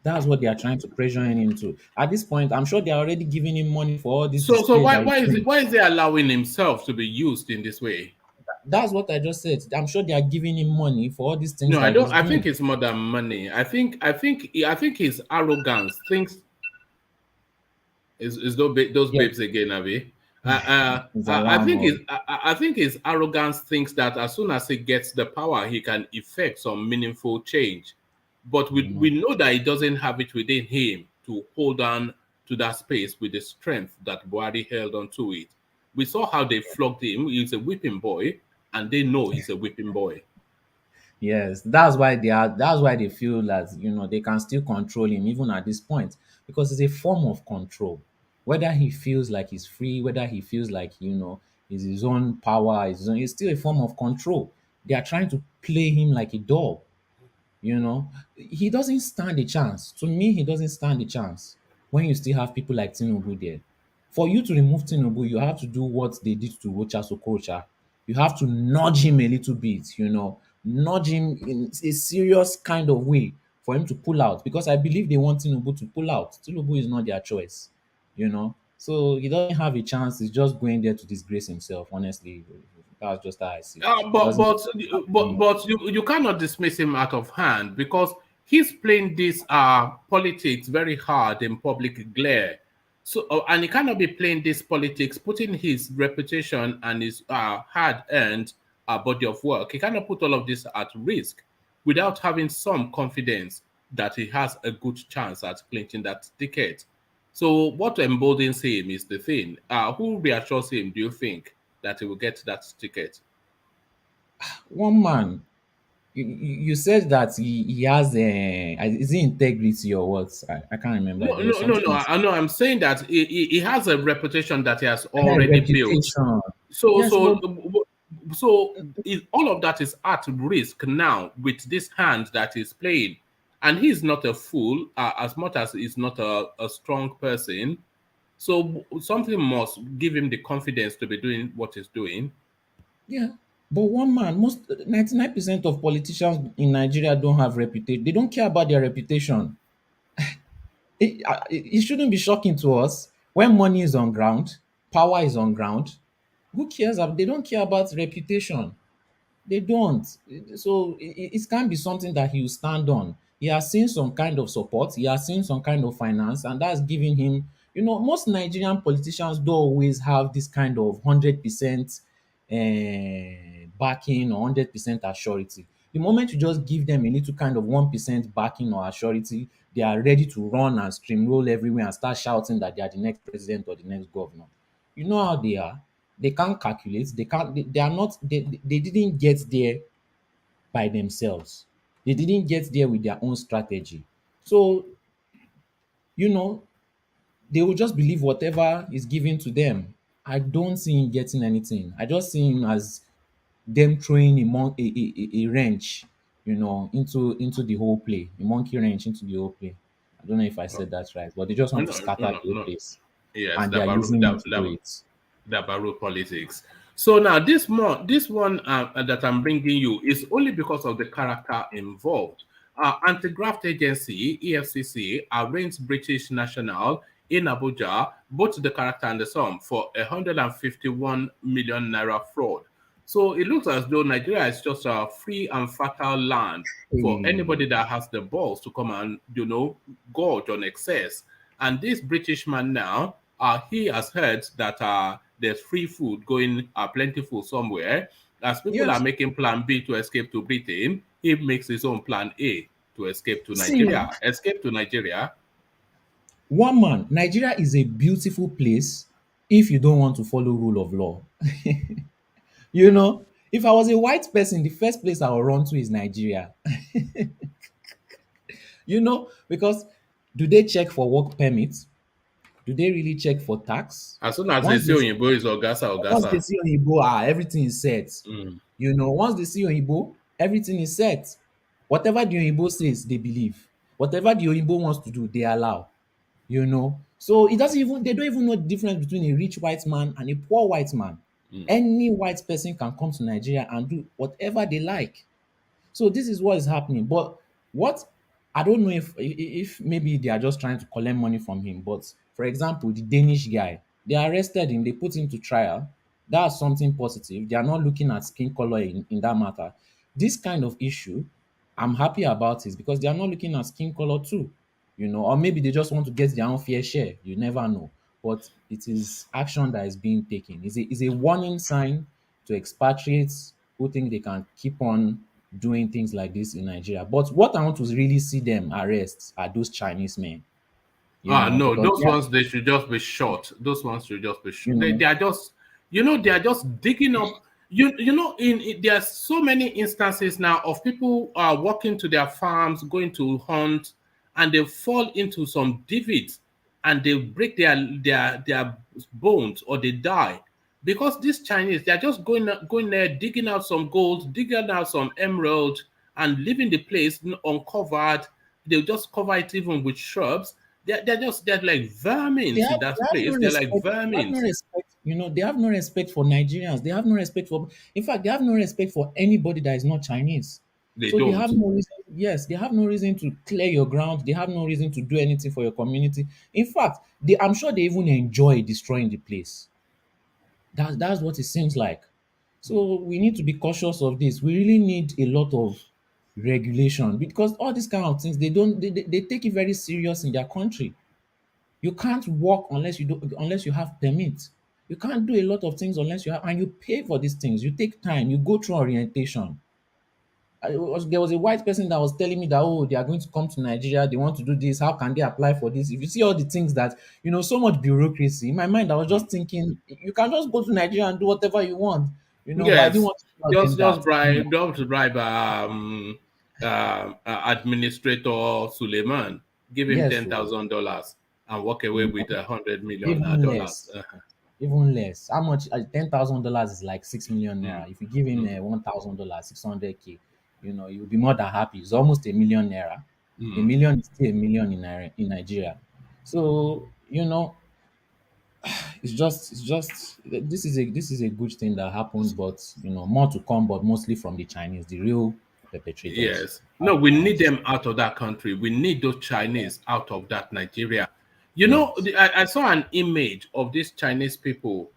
That's what they are trying to pressure him into. At this point, I'm sure they are already giving him money for all this So display that he's doing. why is he allowing himself to be used in this way? That's what I just said. I'm sure they are giving him money for all these things No, I that don't. he's I think doing. it's more than money. I think his arrogance thinks is those Yeah, babes again, Abby. it's alarm or I think his arrogance thinks that as soon as he gets the power, he can effect some meaningful change. But you know. we know that he doesn't have it within him to hold on to that space with the strength that Buhari held onto it. We saw how they flogged him. He's a whipping boy, and they know he's a whipping boy. Yes, that's why they are. That's why they feel that they can still control him even at this point, because it's a form of control. Whether he feels like he's free, whether he feels like is his own power, it's still a form of control. They are trying to play him like a doll. He doesn't stand a chance. To me, he doesn't stand a chance when you still have people like Tinubu there. For you to remove Tinubu, you have to do what they did to Rocha Sokocha. You have to nudge him a little bit, nudge him in a serious kind of way for him to pull out, because I believe they want Tinubu to pull out. Tinubu is not their choice, So he doesn't have a chance. He's just going there to disgrace himself, honestly. That's just how I see it. Uh, He but doesn't but but you cannot dismiss him out of hand because he's playing this politics very hard in public glare. So and he cannot be playing this politics, putting his reputation and his hard-earned body of work. He cannot put all of this at risk without having some confidence that he has a good chance at clinching that ticket. So what emboldens him is the thing. Who reassures him? Do you think that he will get that ticket? one man. You said that he has is it integrity or what? I can't remember. No, There was no, no, something no. you said. I know. I'm saying that he has a reputation that he has already built. Reputation. So, Yes, so, but all of that is at risk now with this hand that he's playing, and he's not a fool as much as he's not a strong person. So something must give him the confidence to be doing what he's doing. yeah, but one man, most 99% of politicians in Nigeria don't have reputation. They don't care about their reputation. It shouldn't be shocking to us when money is on ground, power is on ground. Who cares? They don't care about reputation. They don't. So it can't be something that he will stand on. He has seen some kind of support, he has seen some kind of finance, and that's giving him. Most Nigerian politicians don't always have this kind of 100% backing or 100% assurity. The moment you just give them a little kind of 1% backing or assurity, they are ready to run and streamroll everywhere and start shouting that they are the next president or the next governor. You know how they are. They can't calculate. They can't. They are not. They didn't get there by themselves. They didn't get there with their own strategy. So you know they will just believe whatever is given to them. I don't see him getting anything. I just see him as them throwing a wrench, into the whole play, a monkey wrench into the whole play. I don't know if I No, said that right, but they just no, want to no, scatter no. the whole No. place, Yes, and they are using him to do it. the Barrow politics. So now this one that I'm bringing you is only because of the character involved. Anti-graft agency EFCC arraigned British national in Abuja, both the character and the sum, for 151 million naira fraud. So it looks as though Nigeria is just a free and fertile land for Hey, anybody that has the balls to come and gorge on excess. And this British man now, he has heard that there's free food going plentiful somewhere. As people are yes. making Plan B to escape to Britain, he makes his own Plan A to escape to See, Nigeria. Escape to Nigeria. one man, Nigeria is a beautiful place if you don't want to follow rule of law. If I was a white person, the first place I would run to is Nigeria. Because do they check for work permits? Do they really check for tax? As soon as they Once see they Oyinbo is Ogasa, once they Ogasa. see Oyibo, everything is set. Mm. Once they see Oyibo, everything is set. Whatever the Oyibo says, they believe. Whatever the Oyibo wants to do, they allow. So they don't even know the difference between a rich white man and a poor white man. Mm. Any white person can come to Nigeria and do whatever they like. So this is what is happening. But what I don't know if maybe they are just trying to collect money from him. But for example, the Danish guy, they arrested him, they put him to trial. That's something positive. They are not looking at skin color in that matter. This kind of issue, I'm happy about it because they are not looking at skin color too. Or maybe they just want to get their own fair share. You never know. But it is action that is being taken. It's a warning sign to expatriates who think they can keep on doing things like this in Nigeria. But what I want to really see them arrest are those Chinese men. No, because those ones they should just be short. Those ones should just be you short. They, know, they are just, they are just digging up. There are so many instances now of people walking to their farms, going to hunt, and they fall into some divots, and they break their bones or they die because these Chinese they are just going there, digging out some gold, digging out some emerald, and leaving the place uncovered. They'll just cover it even with shrubs. They're like vermin in that they have no place. They're like respect. They have vermin. no respect. They have no respect for Nigerians. They have no respect for. In fact, they have no respect for anybody that is not Chinese. They So they have don't. no reason. Yes, they have no reason to clear your ground. They have no reason to do anything for your community. In fact, I'm sure they even enjoy destroying the place. That's what it seems like. So we need to be cautious of this. We really need a lot of regulation because all these kind of things they take it very serious in their country. You can't work unless you have permit. You can't do a lot of things unless you have and you pay for these things. You take time, you go through orientation. There was a white person that was telling me that they are going to come to Nigeria, they want to do this, how can they apply for this? If you see all the things that so much bureaucracy in my mind, I was just thinking you can just go to Nigeria and do whatever you want, but I didn't Yes, want to tell them just that. bribe, don't bribe Administrator Suleiman. Give him Yes, so $10,000 and walk away you with know, $100 million even dollars. less. Even less. How much? $10,000 is like 6 million Mm, naira. If you give him mm, $1,000, 600K, you'll be more than happy. It's almost a million naira. A mm. million is still a million in Nigeria. So it's just this is a good thing that happened, but more to come, but mostly from the Chinese, the real perpetrators. Yes. That's No, we what I want need to say. them out of that country. We need those Chinese out of that Nigeria. Yes. I saw an image of these Chinese people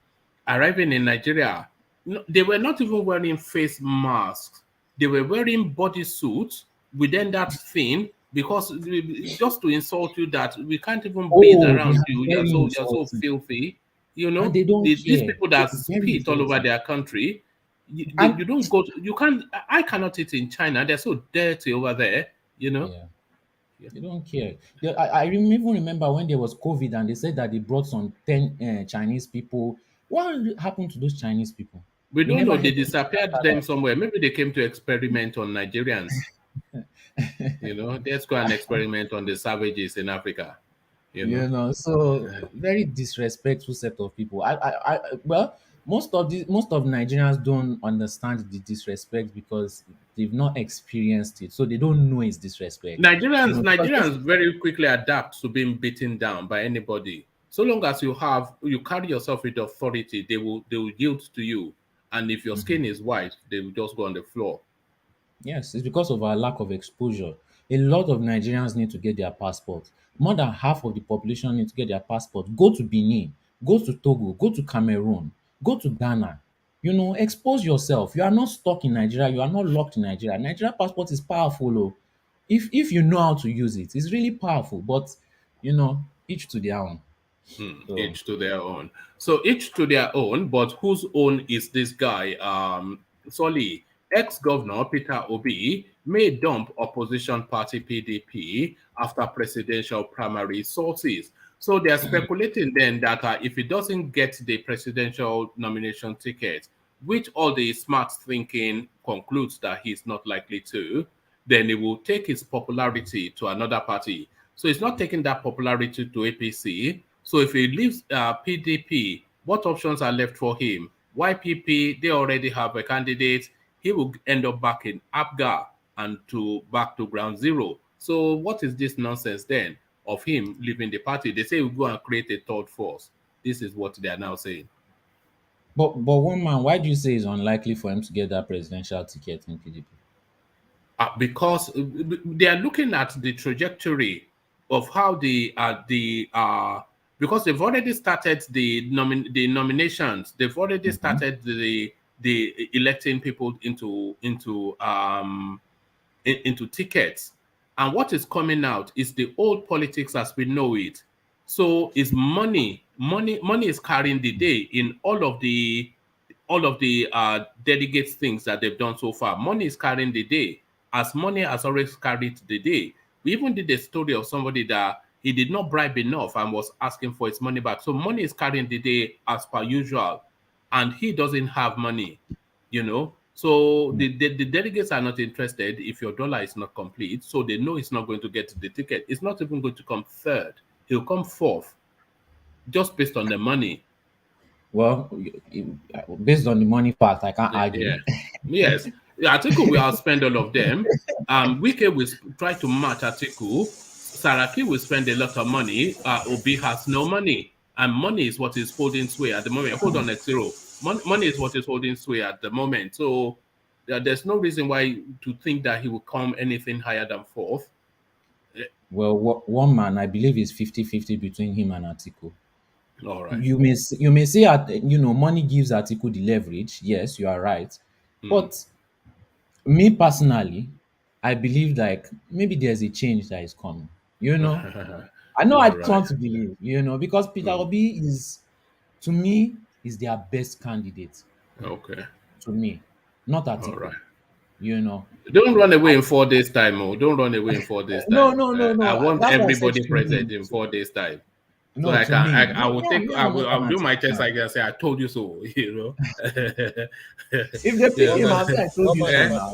arriving in Nigeria. No, they were not even wearing face masks. They were wearing bodysuits within that thing because just to insult you that we can't even breathe Oh, they around are you. very You're so insulting, filthy. and they don't These care. people They're that very spit all over insulting, their country, and you don't go to, you can't, I cannot eat in China. They're so dirty over there, you know. yeah. They don't care. Even remember when there was COVID and they said that they brought some 10 Chinese people. What happened to those Chinese people? We We don't never know. They heard anything disappeared after them somewhere. Maybe they came to experiment on Nigerians. that. Let's go and experiment on the savages in Africa. You know. So very disrespectful set of people. Well, most of Nigerians don't understand the disrespect because they've not experienced it, so they don't know it's disrespect. Because Nigerians very quickly adapt to being beaten down by anybody. So long as you carry yourself with authority, they will yield to you. And if your skin is white, they will just go on the floor. Yes, it's because of our lack of exposure. A lot of Nigerians need to get their passport. More than half of the population need to get their passport. Go to Benin, go to Togo, go to Cameroon, go to Ghana. Expose yourself. You are not stuck in Nigeria. You are not locked in Nigeria. Nigeria passport is powerful. Oh. If you know how to use it, it's really powerful. But each to their own. So Each to their own. So each to their own, but whose own is this guy? Solly, ex-governor Peter Obi may dump opposition party PDP after presidential primary sources. So they are speculating then that if he doesn't get the presidential nomination ticket, which all the smart thinking concludes that he's not likely to, then he will take his popularity to another party. So he's not taking that popularity to APC. So if he leaves PDP, what options are left for him? YPP, they already have a candidate. He will end up back in APGA and back to ground zero. So what is this nonsense then of him leaving the party? They say we'll go and create a third force. This is what they are now saying. but one man, why do you say it's unlikely for him to get that presidential ticket in PDP? Because they are looking at the trajectory of how because they've already started the nominations. They've already started the electing people into tickets. And what is coming out is the old politics as we know it. So is money is carrying the day in all of the delegates things that they've done so far. Money is carrying the day, as money has always carried the day. We even did a story of somebody that he did not bribe enough and was asking for his money back. So money is carrying the day as per usual, and he doesn't have money, you know. So the delegates are not interested if your dollar is not complete. So they know he's not going to get the ticket. It's not even going to come third. He'll come fourth, just based on the money. Well, based on the money fact, I can't argue. Yeah. Yes. Atiku will outspend all of them. Wike will try to match Atiku. Saraki will spend a lot of money. Obi has no money. And money is what is holding sway at the moment. Hold on, Zero. Money is what is holding sway at the moment. So there's no reason why to think that he will come anything higher than fourth. Well, one man, I believe, is 50-50 between him and Atiku. All right. You may say money gives Atiku the leverage. Yes, you are right. But me personally, I believe like maybe there's a change that is coming. You know, I know I All right. want to believe. You know, because Peter Obi is, to me, is their best candidate. Okay. To me, not Atiku. All right. You know, don't run away in 4 days time. Oh, don't run away in 4 days time. No. I want That's everybody present in 4 days time. No, so I will do my test. I can say I told you so. You know, if they pick him, I told you so now.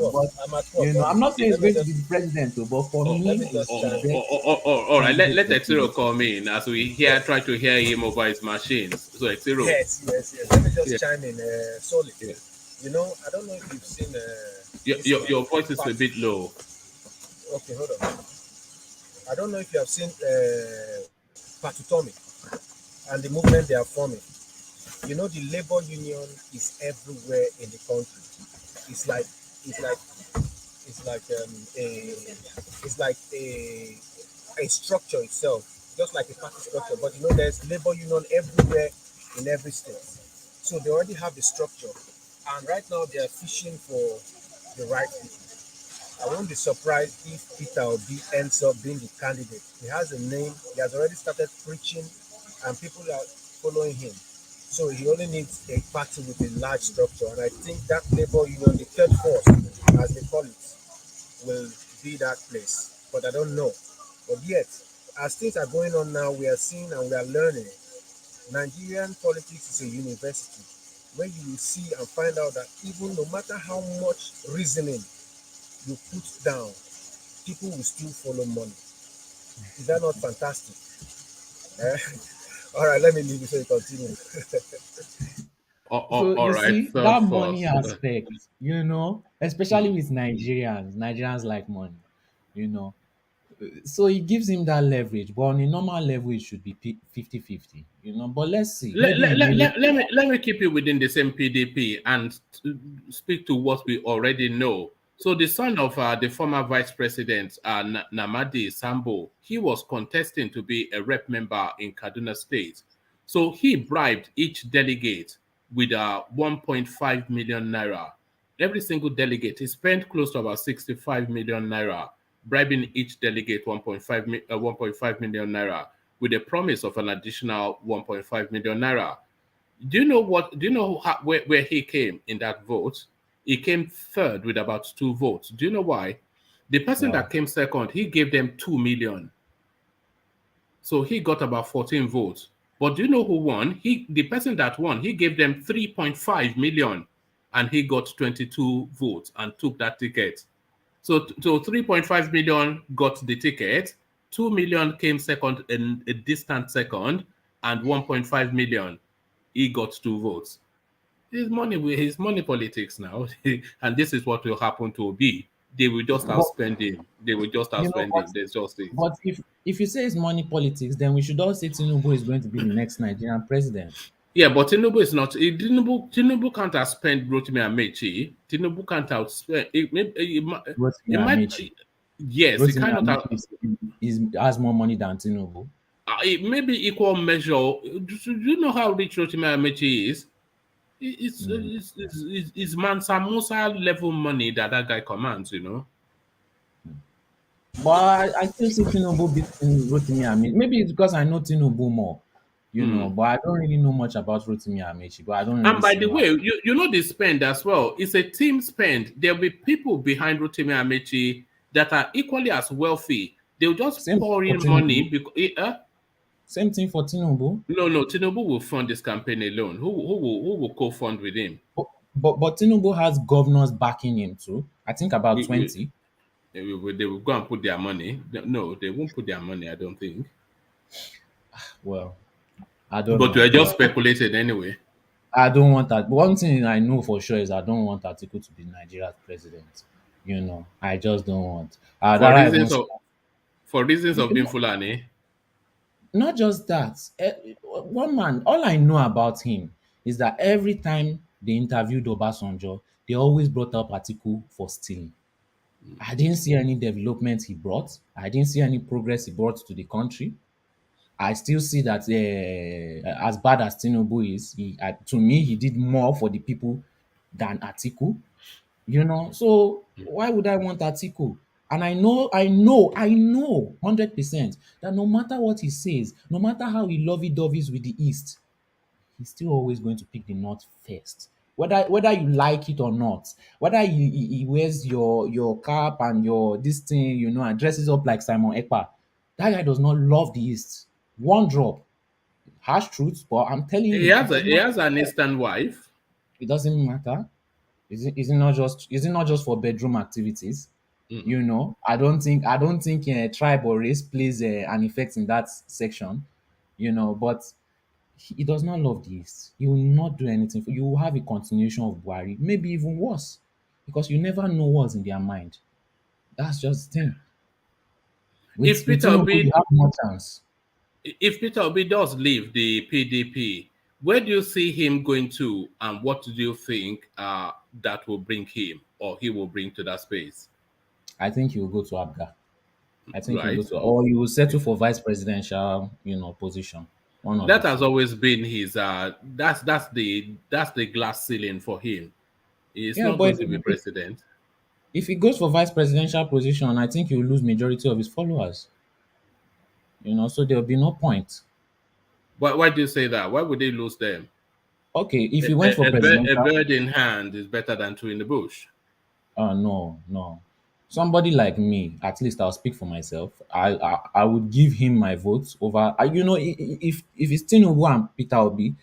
But you know, I'm not saying he's going to be the president, but for me, all right. Let Xero come in as we try to hear him over his machines. So Xero. Yes. Let me just chime in. Solid. Yeah. You know, I don't know if you've seen. Your voice is a bit low. Okay, hold on. I don't know if you have seen Patutomi and the movement they are forming. You know, the labor union is everywhere in the country. It's like a structure itself, just like a party structure. But you know, there's labor union everywhere in every state. So they already have the structure, and right now they are fishing for the right people. I won't be surprised if Peter Obi ends up being the candidate. He has a name, he has already started preaching, and people are following him. So he only needs a party with a large structure. And I think that labor union, the third force, as they call it, will be that place. But I don't know. But yet, as things are going on now, we are seeing and we are learning. Nigerian politics is a university where you will see and find out that even no matter how much reasoning you put down, people will still follow money. Is that not fantastic? All right, let me leave you so you continue. All right. See, that money aspect, you know, especially with Nigerians like money, you know. So it gives him that leverage, but on a normal level, it should be 50-50, you know. But let's see. Let me keep you within the same PDP and speak to what we already know. So the son of the former vice president, Namadi Sambo, he was contesting to be a rep member in Kaduna State. So he bribed each delegate with 1.5 million naira. Every single delegate, he spent close to about 65 million naira, bribing each delegate 1.5 million naira with a promise of an additional 1.5 million naira. Do you know where he came in that vote? He came third with about 2 votes. Do you know why? The person that came second, he gave them 2 million. So he got about 14 votes. But do you know who won? The person that won, he gave them 3.5 million and he got 22 votes and took that ticket. So 3.5 million got the ticket, 2 million came second in a distant second, and 1.5 million, he got 2 votes. His money politics now, and this is what will happen to Obi. They will just outspend him. They will just outspend him. There's just it. But if you say it's money politics, then we should all say Tinubu is going to be the next Nigerian president. Yeah, but Tinubu is not. Tinubu can't outspend Rotimi Amechi. Tinubu can't outspend. Yes, he cannot. Has more money than Tinubu. It may be equal measure. Do you know how rich Rotimi Amechi is? It's Mansa Musa level money that guy commands, you know. But I still see Tinubu beating Rotimi Amechi. Maybe it's because I know Tinubu more, you know. But I don't really know much about Rotimi Amechi. But I don't. Really and by the way, you know the spend as well. It's a team spend. There'll be people behind Rotimi Amechi that are equally as wealthy They'll just Same thing pour for in money Tinubu. because Same thing for Tinubu. no, Tinubu will fund this campaign alone. Who will co-fund with him? But Tinubu has governors backing him too. I think about We, we, 20. they will go and put their money. No, they won't put their money. I don't think. Well, I don't But know. we're just Well, speculating anyway. I don't want that. One thing I know for sure is I don't want Atiku to be Nigeria's president. I just don't want. For That I even reasons of for reasons of being Fulani. not just that. One man, all I know about him is that every time they interviewed Obasanjo, they always brought up Atiku for stealing. I didn't see any development he brought. I didn't see any progress he brought to the country. I still see that as bad as Tinubu is, to me he did more for the people than Atiku. So why would I want Atiku? And I know 100% that no matter what he says, no matter how he lovey-doveys with the East, he's still always going to pick the North first. Whether you like it or not, whether he wears your cap and your this thing, and dresses up like Simon Ekpa, that guy does not love the East. One drop. Harsh truth, but I'm telling He you, he has a does he not. has an instant wife. It doesn't matter. Is it not just for bedroom activities? I don't think tribe or race plays an effect in that section. But he does not love this. He will not do anything for you. Will have a continuation of Buhari, maybe even worse, because you never know what's in their mind. That's just the thing. With If with Peter Tinubu, you Obi have more chance. if Peter Obi does leave the PDP, where do you see him going to, and what do you think that will bring him or he will bring to that space? I think he will go to Abga. I think he'll go Right? to, or he will settle for vice presidential, position. One of the That has two. always been his that's the glass ceiling for him. He's Yeah, not but going to be president. if he goes for vice presidential position, I think he will lose majority of his followers. So there'll be no point. Why do you say that? Why would they lose them? Okay, if A, he went for a, a, bird, a presidential, bird in hand is better than two in the bush. no, no. Somebody like me, at least I'll speak for myself. I would give him my vote over. If it's Tinubu and Peter Obi,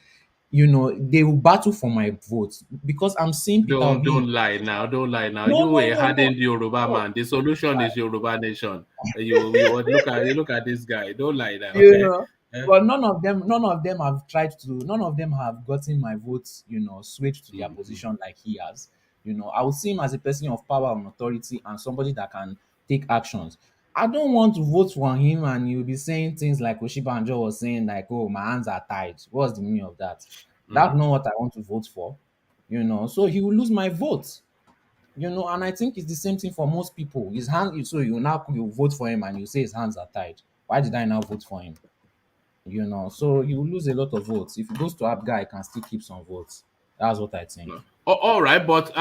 they will battle for my vote because I'm seeing Peter Don't Obi. lie now. Don't lie now. No, You no, a no, no, hardened Yoruba no. man. The solution is Yoruba nation. You look at this guy. Don't lie now. you Okay. know Eh? but none of them have tried to, none of them have gotten my votes, swayed to their Mhm. position like he has. I would see him as a person of power and authority and somebody that can take actions. I don't want to vote for him and you'll be saying things like Oshibanjo was saying, like, oh, my hands are tied. What's the meaning of that? That's Mhm. not what I want to vote for. So he will lose my vote. And I think it's the same thing for most people. His hand, so you vote for him and you say his hands are tied. Why did I now vote for him? So he will lose a lot of votes. If he goes to Abga, he can still keep some votes. That's what I think. All right, but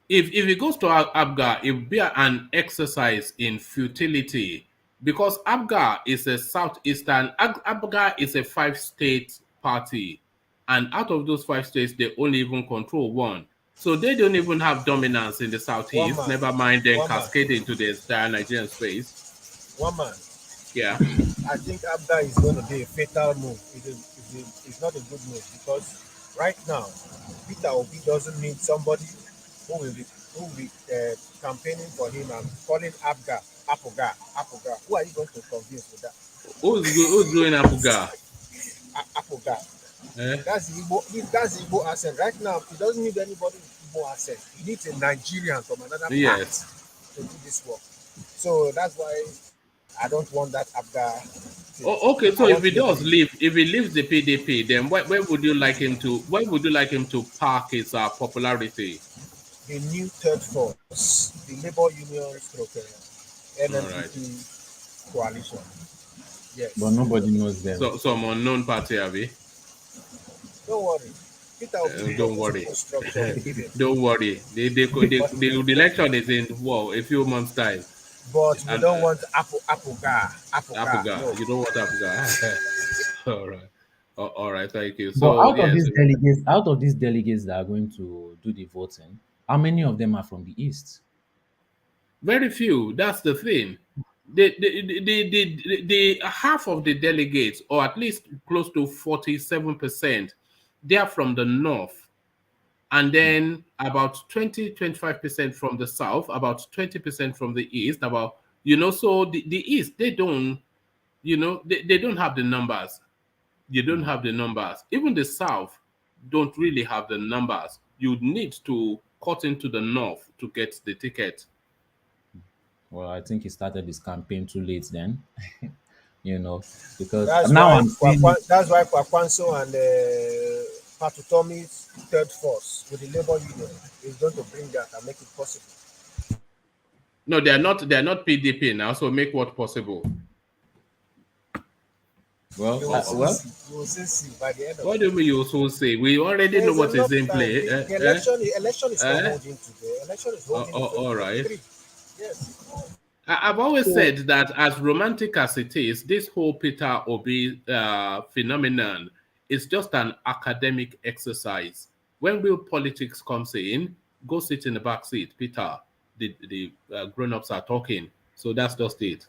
if it goes to Abga, it will be an exercise in futility because Abga is a southeastern. Abga is a five-state party, and out of those five states, they only even control one. So they don't even have dominance in the One southeast. man, Never mind, then one man, cascade into the entire Nigerian space. one man. Yeah. I think Abda is going to be a fatal move. It's not a good move because right now, Peter Obi doesn't need somebody who will be campaigning for him and calling Abga, Apoga, Apoga. Who are you going to convince with that? Who's doing Abuga? Apoga. Eh? That's the Igbo accent. Right now, he doesn't need anybody with Igbo accent. He needs a Nigerian from another part Yes. to do this work. So that's why I don't want that Abga thing. Okay, I so if want he him to does be leave, if he leaves the PDP, then where would you like him to? Where would you like him to park his popularity? the new third force, the Labour Union stroke All right. NMPP coalition. But Yes. nobody knows them. So some unknown party, Abby. Don't worry. Peter Obi Don't will worry. put structure with him. Don't worry. The election is in a few months time. But we And don't want Apoga. Apuga, No. you don't want Apuga. All right. All right. Thank you. But So yes, out of these delegates that are going to do the voting, how many of them are from the East? very few. That's the thing. The half of the delegates, or at least close to 47%, they are from the north, and then about 20-25% from the south, about 20% from the east, about so the east, they don't, they don't have the numbers. You don't have the numbers. Even the south don't really have the numbers. You need to cut into the north to get the ticket. Well, I think he started his campaign too late then, you know, because That's now why I'm seeing it. Kwakwanso and Patutomi's third force with the labor union is going to bring that and make it possible. No, they are not. They are not PDP now. So make what possible. Well, You will soon see. You will soon see by the end of What it. do you mean you also say? We already know There's what is enough in time. play. The election is not Eh? holding today. Election is holding in All right. 2023. Yes. I've always so said that as romantic as it is, this whole Peter Obi phenomenon is just an academic exercise. When real politics comes in, go sit in the back seat, Peter. The grown-ups are talking. So that's just it.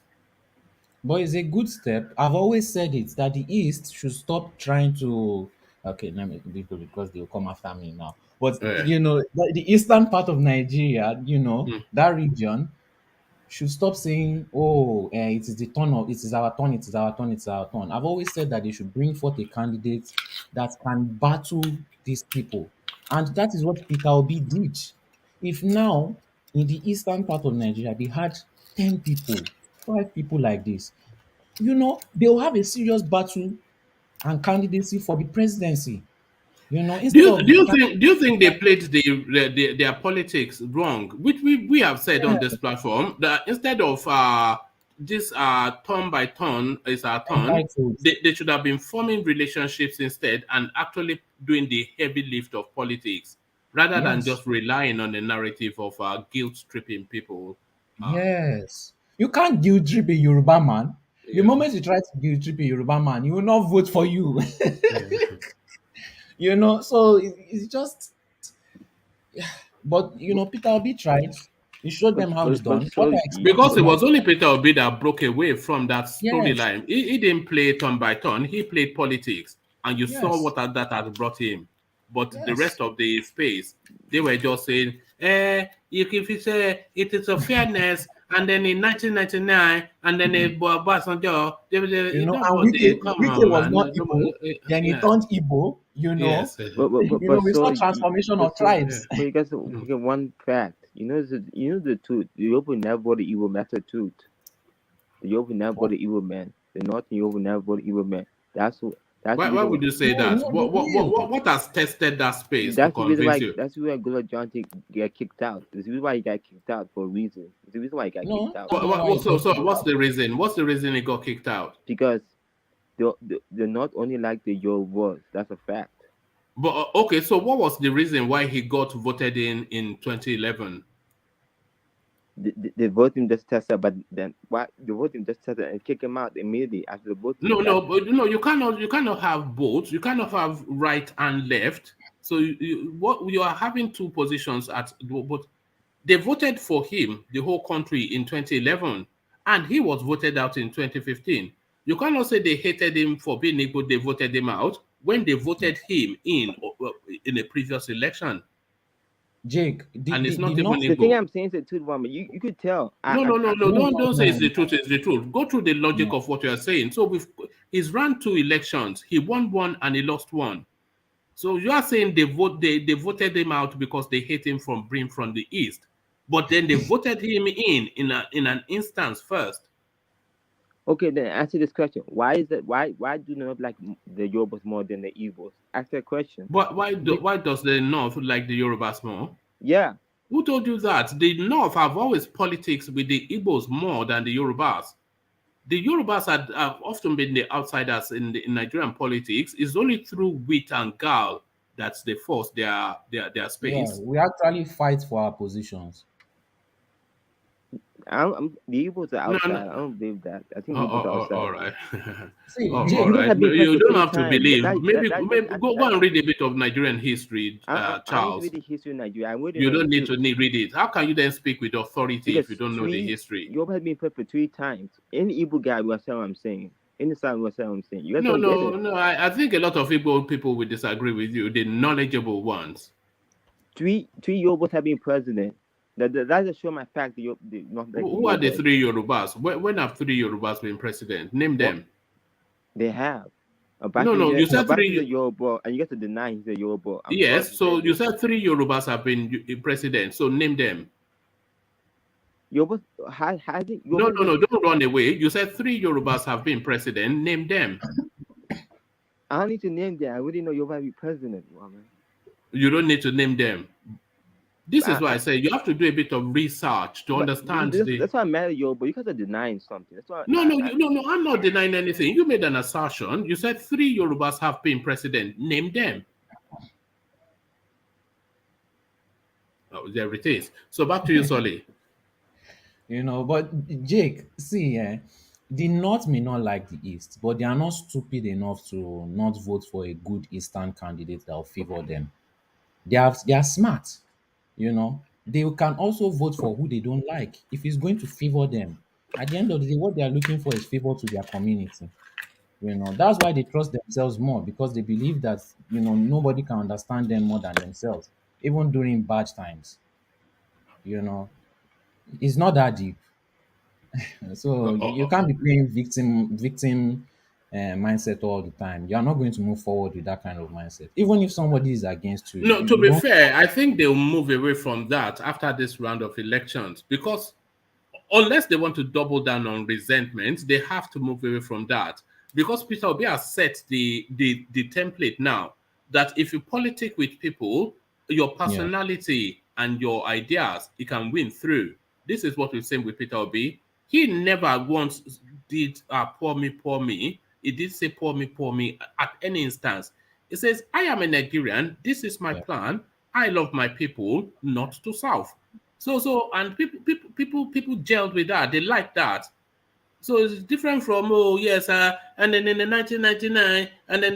but it's a good step. I've always said it that the East should stop trying to. Okay, let me because they'll come after me now. But Eh. the eastern part of Nigeria, Mm. that region should stop saying, "Oh, it is the turn of it is our turn, it is our turn, it's our turn." I've always said that they should bring forth a candidate that can battle these people, and that is what Peter Obi did. If now in the eastern part of Nigeria they had 10 people, 5 people like this, they will have a serious battle and candidacy for the presidency. Do Instead you of do you think do you think they played their politics wrong? Which we have said on this platform that instead of this turn by turn is our turn, entitled, they should have been forming relationships instead and actually doing the heavy lift of politics rather than yes. just relying on the narrative of guilt tripping people. Uh, Yes. You can't guilt trip a Yoruba man. The yeah. moment you try to guilt trip a Yoruba man, he will not vote for you. So it's just, but Peter Obi tried. He showed them how it's But done. What so I expect Because from it my was only Peter Obi that broke away from that yes, storyline. He didn't play turn by turn. He played politics, and you saw yes, what that has brought him. But the yes. rest of the space, they were just saying, if you say it is a fairness, and then in 1999, and then a Basanjo, And nobody, come Wike on, was man. not Igbo, then he Yeah, turned Igbo. yes. but We so saw transformation but of so Yeah. tribes. but you guys Mm. forget one fact. The truth. The Yoruba never bought the evil matter truth. The Yoruba never bought the evil man. The North Yoruba never bought the evil man. That's the Why reason. would you say No, that? no, they will. What has tested that space to That's the reason convince why. you? That's the reason why Goodluck John get kicked out. There's the reason why he got kicked out for a reason. There's the reason why he got kicked No, out that's not why he So, got so kicked what's out. the reason? What's the reason he got kicked out? because they're not only like the Yorubas. That's a fact. But okay, so what was the reason why he got voted in 2011? The voting just tested, but then why the voting just tested and kick him out immediately after the voting. But you cannot have both. You cannot have right and left. So what you are having two positions but they voted for him, the whole country in 2011, and he was voted out in 2015. You cannot say they hated him for being able they voted him out when they voted him in a previous election, Jake, the, and the, it's the not even North, The thing Igbo. I'm saying is the truth, woman. You could tell. No. no, Don't say it's no, the truth. It's the truth. Go through the logic no. of what you are saying. So he's run two elections. He won one and he lost one. So you are saying they voted him out because they hate him from being from the east, but then they voted him in an instance first. Okay, then answer this question. Why is that? Why do not like the Yorubas more than the Igbos? Ask that question. But Be- why does the North like the Yorubas more? yeah, Who told you that? The North have always politics with the Igbos more than the Yorubas. The Yorubas have often been the outsiders in Nigerian politics. It's only through wit and gal that they force their Yeah, space. we actually fight for our positions. The Igbos are No, outside. no. I don't believe that. I think Oh, the Igbos are all outside. right. See, Oh, all Jake, Igbos right. have No, been you president don't three have to times. believe. Maybe, That go and read a bit of Nigerian history, I need to Charles. read the history of Nigeria. I'm reading You on don't need too. to read it. How can you then speak with authority if you Because don't know the three, history? Yoruba has been president three times. Any Igbo guy will say what I'm saying. Any side will say what I'm saying. You guys No, don't get no, it. no. I think a lot of Igbo people will disagree with you. The knowledgeable ones. Three Yorubas have been president. That just show my fact. Not like the Who are the Yorubas. three Yorubas? When have three Yorubas been president? Name What them. they have. No, no. You said Abacha is a three. Yoruba, and you get to deny he's a Yoruba. I'm sorry Yes. to say So you this. said three Yorubas have been president. So name them. Yoruba has it. No, Yoruba no, is no. Don't run away. You said three Yorubas have been president. Name them. I don't need to name them. I already know Yoruba be president. Woman. You don't need to name them. This is why I I, say you have to do a bit of research to but understand the. that's why I'm mad at Yoruba. You guys are denying something. That's why. No, no, no. I'm not denying anything. You made an assertion. You said three Yorubas have been president. Name them. Oh, there it is. So back to you, Solly. but Jake, see, the North may not like the East, but they are not stupid enough to not vote for a good Eastern candidate that will favor them. They are smart. They can also vote for who they don't like if it's going to favor them. At the end of the day, what they are looking for is favor to their community. That's why they trust themselves more, because they believe that nobody can understand them more than themselves, even during bad times. you know it's not that deep. Oh, So oh, you oh. can't be playing victim mindset all the time. You are not going to move forward with that kind of mindset, even if somebody is against you. No, you, to you be don't. fair, I think they'll move away from that after this round of elections because unless they want to double down on resentment, they have to move away from that. Because Peter Obi has set the template now that if you politic with people, your Yeah. personality and your ideas, you can win through. This is what we've seen with Peter Obi. He never once did poor me, poor me. He did say poor me at any instance. He says, I am a Nigerian. This is my Yeah. plan. I love my people, not to South. And people gelled with that. They like that. So it's different from yes, and then in the 1999, and then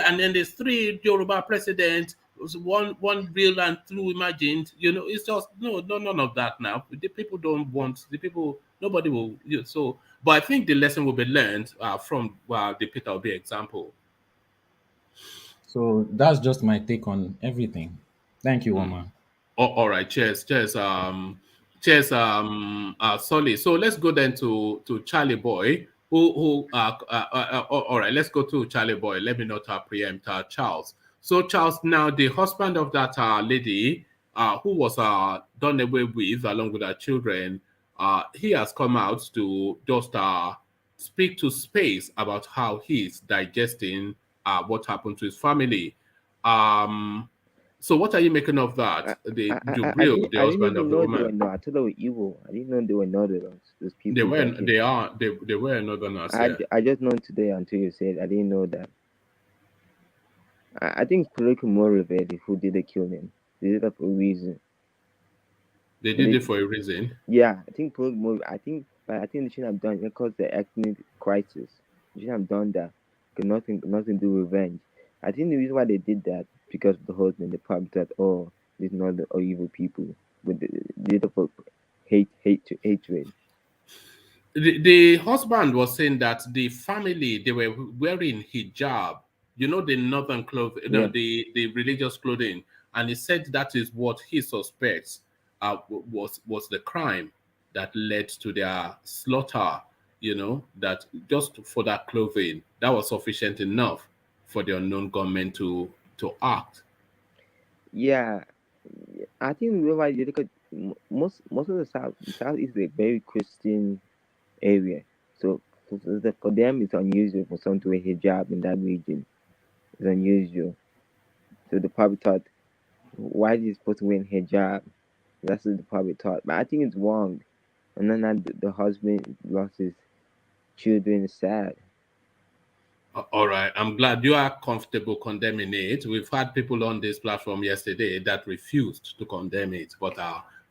and then there's three Yoruba presidents, one real and two imagined. It's just no none of that now. The people don't want the people. Nobody will. So, but I think the lesson will be learned from the Peter Obi example. So that's just my take on everything. Thank you, Mm. Woman. Oh, all right, cheers, Solly. So let's go then to Charlie Boy. All right, let's go to Charlie Boy. Let me not preempt Charles. So Charles, now the husband of that lady, who was done away with along with her children, he has come out to just speak to space about how he's digesting what happened to his family. Um, so what are you making of that? The Jubril, the I didn't husband of even the know they were woman. no. I thought they were evil. I didn't know they were Northerners. Those They people were that came. they were northerners, yeah. I just know today until you said I didn't know that. I think political motivated who did the killing. They did it for a reason. They And did it for a reason. yeah, I think political motive. I think they shouldn't have done it because the ethnic crisis. They shouldn't have done that. Cause nothing to do with revenge. I think the reason why they did that because of the husband. They probably thought, oh, these Northern or evil people, but they did it for hatred. The husband was saying that the family they were wearing hijab, the northern clothing, Yeah. the religious clothing, and he said that is what he suspects was the crime that led to their slaughter. That just for that clothing, that was sufficient enough for the unknown gunmen to act. Yeah, I think the reason why they look at most of the South is a very Christian area. So for them, it's unusual for someone to wear hijab in that region. It's unusual. So they probably thought, why is he supposed to wear hijab? That's what they probably thought. But I think it's wrong. And then the husband lost his children. It's sad. All right. I'm glad you are comfortable condemning it. We've had people on this platform yesterday that refused to condemn it, but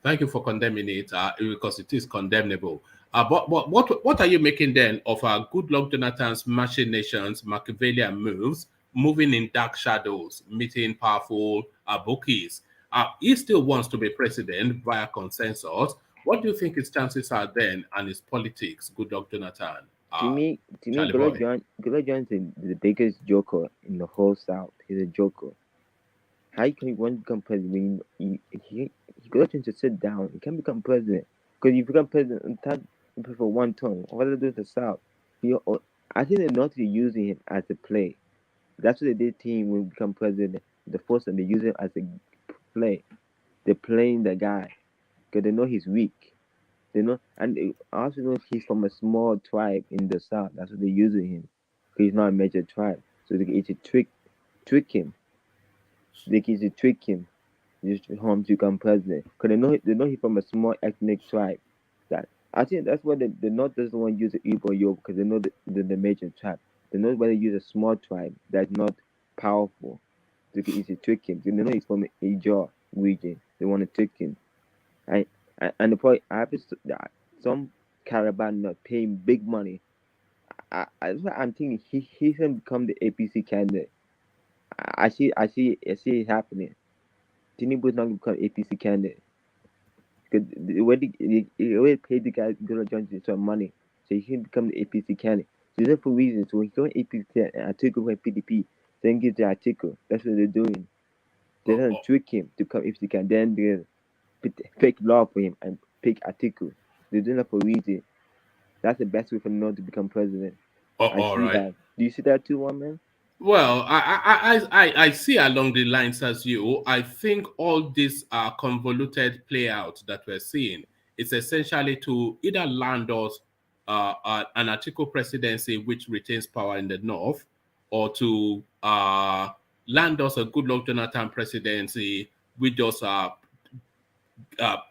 Thank you for condemning it because it is condemnable. But what are you making then of Goodluck Jonathan's machinations, Machiavellian moves, moving in dark shadows, meeting powerful bookies? He still wants to be president via consensus. What do you think his chances are then and his politics, Goodluck Jonathan? To me, Charlie Boy. Goodluck John is the biggest joker in the whole South. He's a joker. How can you want to become president when he got to sit down? He can't become president because if you become president, you pay for one term. What do they do with the South? I think they're not using him as a play. That's what they did to him when he become president. The first time they use him as a play. They're playing the guy because they know he's weak. They know, and they also know he's from a small tribe in the South. That's what they're using him. Because he's not a major tribe, so they can trick him. They can trick him just for him to become president. Because they know he's from a small ethnic tribe. That I think that's why the North doesn't want to use the Igbo Yoruba because they know the major tribe. They know why they use a small tribe that's not powerful. They can easily trick him. They know he's from a Ijaw region. They want to trick him. And the point I have is that some caravan not paying big money. That's why I'm thinking he can become the APC candidate. I see it happening. Tinubu is not going to become APC candidate because the way they already paid the guy Goodluck Johnson some money, so he can become the APC candidate. So there's for reasons. So when he goes APC and Atiku went PDP, then give the Atiku. That's what they're doing. They're trying to trick him to come APC candidate. Then they fake law for him and pick Atiku. They're doing that for a reason. That's the best way for North to become president. All right. That. Do you see that too, one man? Well, I see along the lines as you. I think all this convoluted play out that we're seeing is essentially to either land us an article presidency which retains power in the north, or to land us a Goodluck Jonathan presidency which just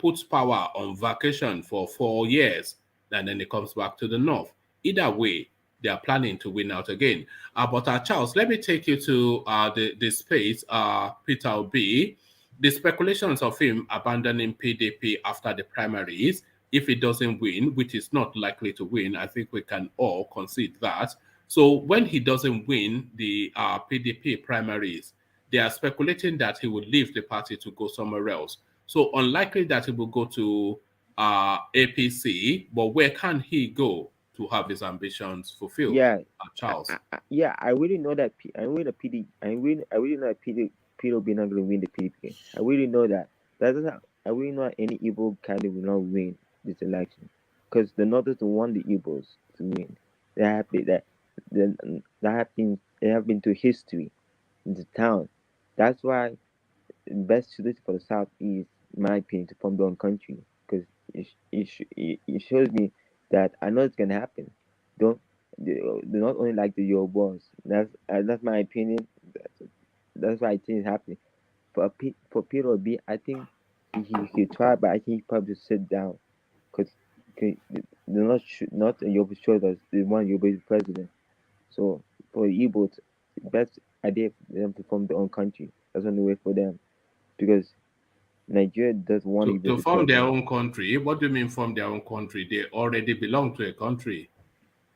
puts power on vacation for 4 years and then it comes back to the north. Either way, they are planning to win out again. But Charles, let me take you to the space, Peter Obi. The speculations of him abandoning PDP after the primaries, if he doesn't win, which is not likely to win, I think we can all concede that. So when he doesn't win the PDP primaries, they are speculating that he would leave the party to go somewhere else. So unlikely that he will go to APC, but where can he go to have his ambitions fulfilled? Yeah, Charles. I really know that. I really know that Peter will be not going to win the PDP. I really know that. I really know that any evil candidate will not win this election because the North doesn't want the evils to win. They have been to history in the town. That's why the best solution for the South is, in my opinion, to form their own country because it shows me that I know it's gonna happen. They're not only like the Yorubas. That's my opinion. That's why I think it's happening. For Peter Obi, I think he try, but I think he probably just sit down because they're not Yoruba shoulders. They want Yoruba to be president. So for the Igbos, the best idea for them to form their own country. That's the only way for them because Nigeria does want to form their own country. What do you mean form their own country? They already belong to a country.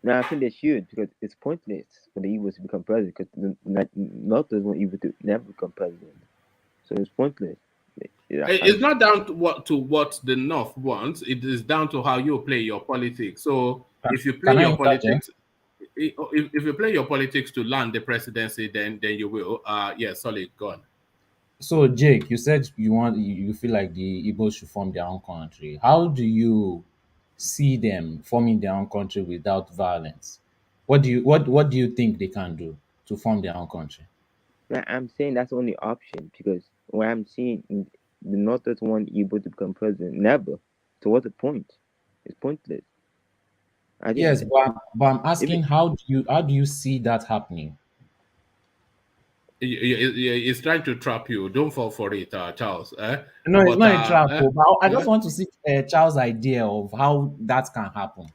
No, I think they should because it's pointless for the Igbos to become president because not doesn't want Igbo to never become president. So it's pointless. It's not down to what the North wants. It is down to how you play your politics. So if you play your politics, if you play your politics to land the presidency, then you will. Solid, go on. So Jake, you said you feel like the Igbos should form their own country. How do you see them forming their own country without violence? What do you think they can do to form their own country? I'm saying that's the only option because what I'm seeing the North doesn't want Igbo to become president. Never. So what's the point? It's pointless. Yes, but I'm asking how do you see that happening? It's trying to trap you. Don't fall for it, Charles. No, it's not a trap. But I just want to see Charles' idea of how that can happen.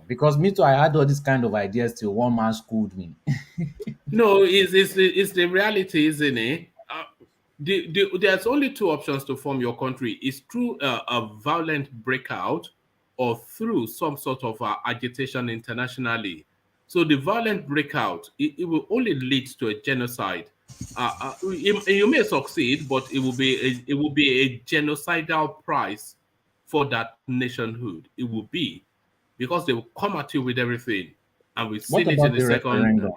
Because me too, I had all these kind of ideas till one man schooled me. No, it's the reality, isn't it? there's only two options to form your country: is through a violent breakout or through some sort of agitation internationally. So the violent breakout, it will only lead to a genocide. You may succeed, but it will be a genocidal price for that nationhood. It will be, because they will come at you with everything, and we've What seen it in about the the second. referendum?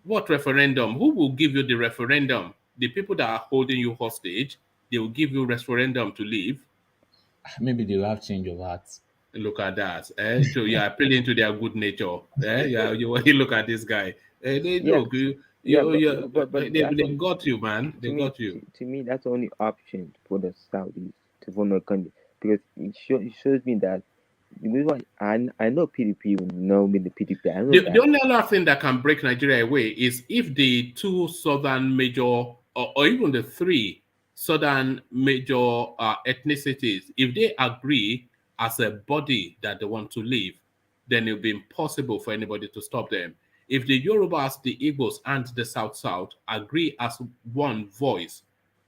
What referendum? Who will give you the referendum? The people that are holding you hostage, they will give you referendum to leave. Maybe they will have change of heart. Look at that. So you're appealing to their good nature. Yeah, you look at this guy. They Yeah, look, yeah, that's they only got you, man. They to me. got you. To me, that's the only option for the Saudis to form a country because it shows me that the reason why I know PDP will know me the PDP. I know The that. only other thing that can break Nigeria away is if the two southern major, or even the three southern major ethnicities, if they agree as a body that they want to leave, then it'll be impossible for anybody to stop them. If the Yorubas, the Igbos, and the South South agree as one voice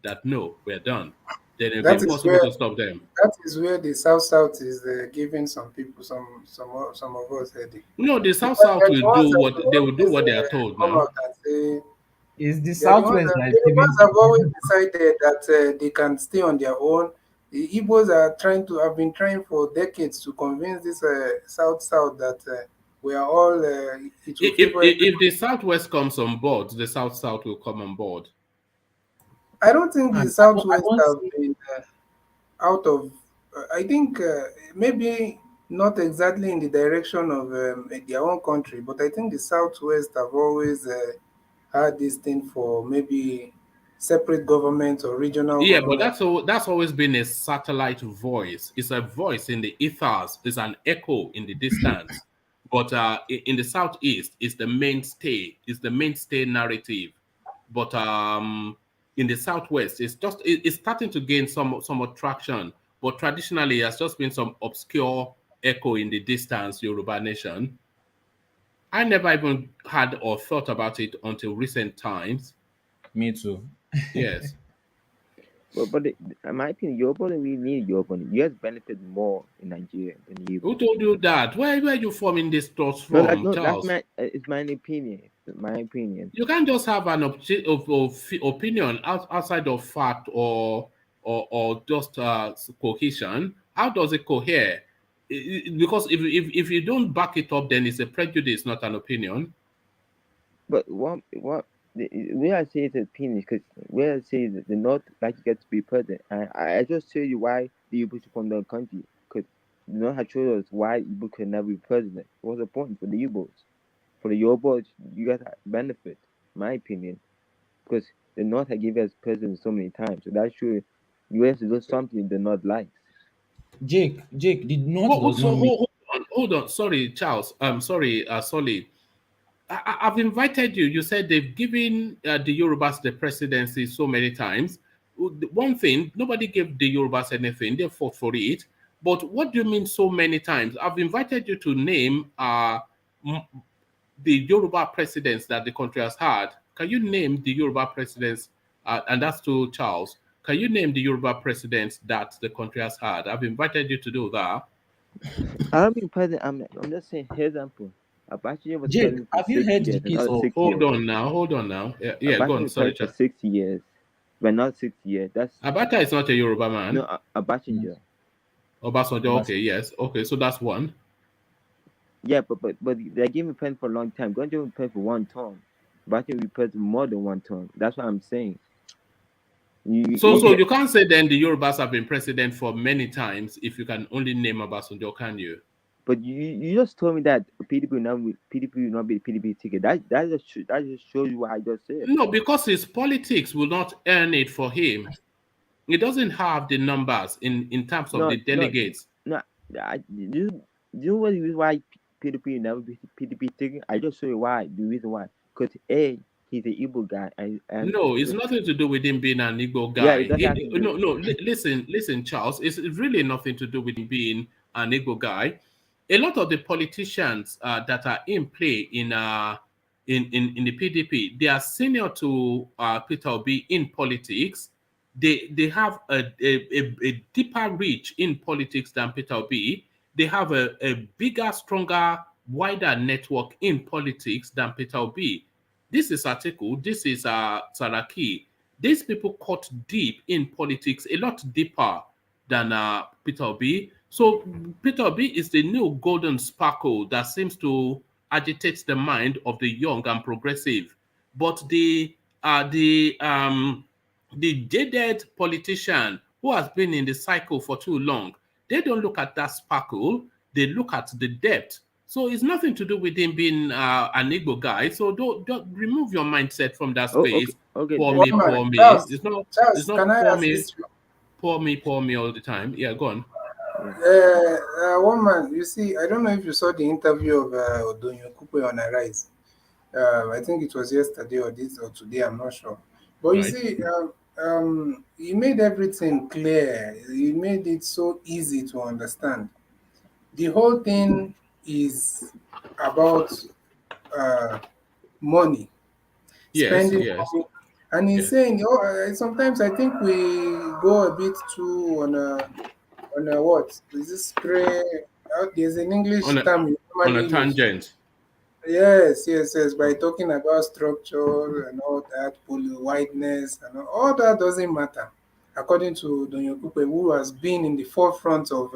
that no, we're done, then it'll be That is impossible where to stop them. the South is giving some people some of us headache No, the South because South will do they're the what they ones will do what they are told come now. out and say Is the they're the ones Southwest that that is the ones giving? have always decided that they can stay on their own. The Igbos have been trying for decades to convince this South that we are all it will favor If everyone. the Southwest comes on board, the South South will come on board. I don't think the Man, I Southwest don't have see. been out of I think maybe not exactly in the direction of their own country, but I think the Southwest have always had this thing for maybe separate government or regional Yeah, but government. that's always been a satellite voice. It's a voice in the ethers. It's an echo in the distance. But in the southeast, it's the mainstay. It's the mainstay narrative. But in the southwest, it's starting to gain some traction. But traditionally, it has just been some obscure echo in the distance. Yoruba nation. I never even had or thought about it until recent times. Me too. Yes. But in my opinion, Yoruba we need Yoruba. You guys benefit more in Nigeria than the Who Igbos. told you that? Where are you forming these thoughts from, No, that's Charles? my it's my opinion. It's my opinion. You can't just have an opinion outside of fact or just cohesion. How does it cohere? Because if you don't back it up, then it's a prejudice, not an opinion. But where I say it's opinion because where I say that the North like to get to be president, I just tell you why the Igbo should from the country because the North had showed us why Igbo could never be president. What's the point for the Igbos? For the Yorubas, you guys benefit, my opinion, because the North had given us president so many times. So that shows you have to do something the North likes. Jake, the North does not mean. Hold on. Sorry, Charles. Sorry, Solly. I've invited you. You said they've given the Yorubas the presidency so many times. One thing, nobody gave the Yorubas anything. They fought for it. But what do you mean so many times? I've invited you to name the Yoruba presidents that the country has had. Can you name the Yoruba presidents? And that's to Charles. Can you name the Yoruba presidents that the country has had? I've invited you to do that. I don't mean president. I'm just saying. Here's example. Abacha was Jake, president for have you six heard the years, and case not of? six Hold years. on now. Hold on now. Yeah, go Abacha on. was Sorry, president for Charles. 6 years, but not 6 years. That's Abata is not a Yoruba man. no Abacha. Obasanjo, okay, yes. Okay, so that's one. Yeah, but they gave me pen for a long time. Don't give me pen for one term. Abacha will be president more than one term. That's what I'm saying. So you can't say then the Yorubas have been president for many times if you can only name Obasanjo, can you? But you just told me that PDP will not be the PDP ticket. That just shows you what I just said. No, because his politics will not earn it for him. He doesn't have the numbers in terms of the delegates. No. You know what the reason why PDP will never be PDP ticket? I just show you why. The reason why, because he's an Igbo guy. No, it's nothing to do with him being an Igbo Yeah, guy. it doesn't have to do. Listen, Charles. It's really nothing to do with him being an Igbo guy. A lot of the politicians that are in play in the PDP. They are senior to Peter Obi in politics. They have a deeper reach in politics than Peter Obi. They have a bigger, stronger, wider network in politics than Peter Obi. This is Atiku. This is Saraki. These people cut deep in politics, a lot deeper than Peter Obi. So Peter Obi is the new golden sparkle that seems to agitate the mind of the young and progressive. But the jaded politician who has been in the cycle for too long, they don't look at that sparkle. They look at the depth. So it's nothing to do with him being an Igbo guy. So don't remove your mindset from that Oh, okay, space. okay. Pour That's me, fine. pour me. Charles, It's not. It's Charles, can not I pour ask me, this? pour me all the time. Yeah, go on. One man, you see, I don't know if you saw the interview of Odonyo Kupe on Arise. I think it was yesterday or this or today, I'm not sure. But you Right. see, he made everything clear. He made it so easy to understand. The whole thing is about uh, money, Yes, spending yes, money. And he's yes. saying, sometimes I think we go a bit too on a what? Is this spray? There's an English On a term we on a normally use. tangent. Yes. By talking about structure and all that, wideness and all that doesn't matter, according to Donyo Kupe, who has been in the forefront of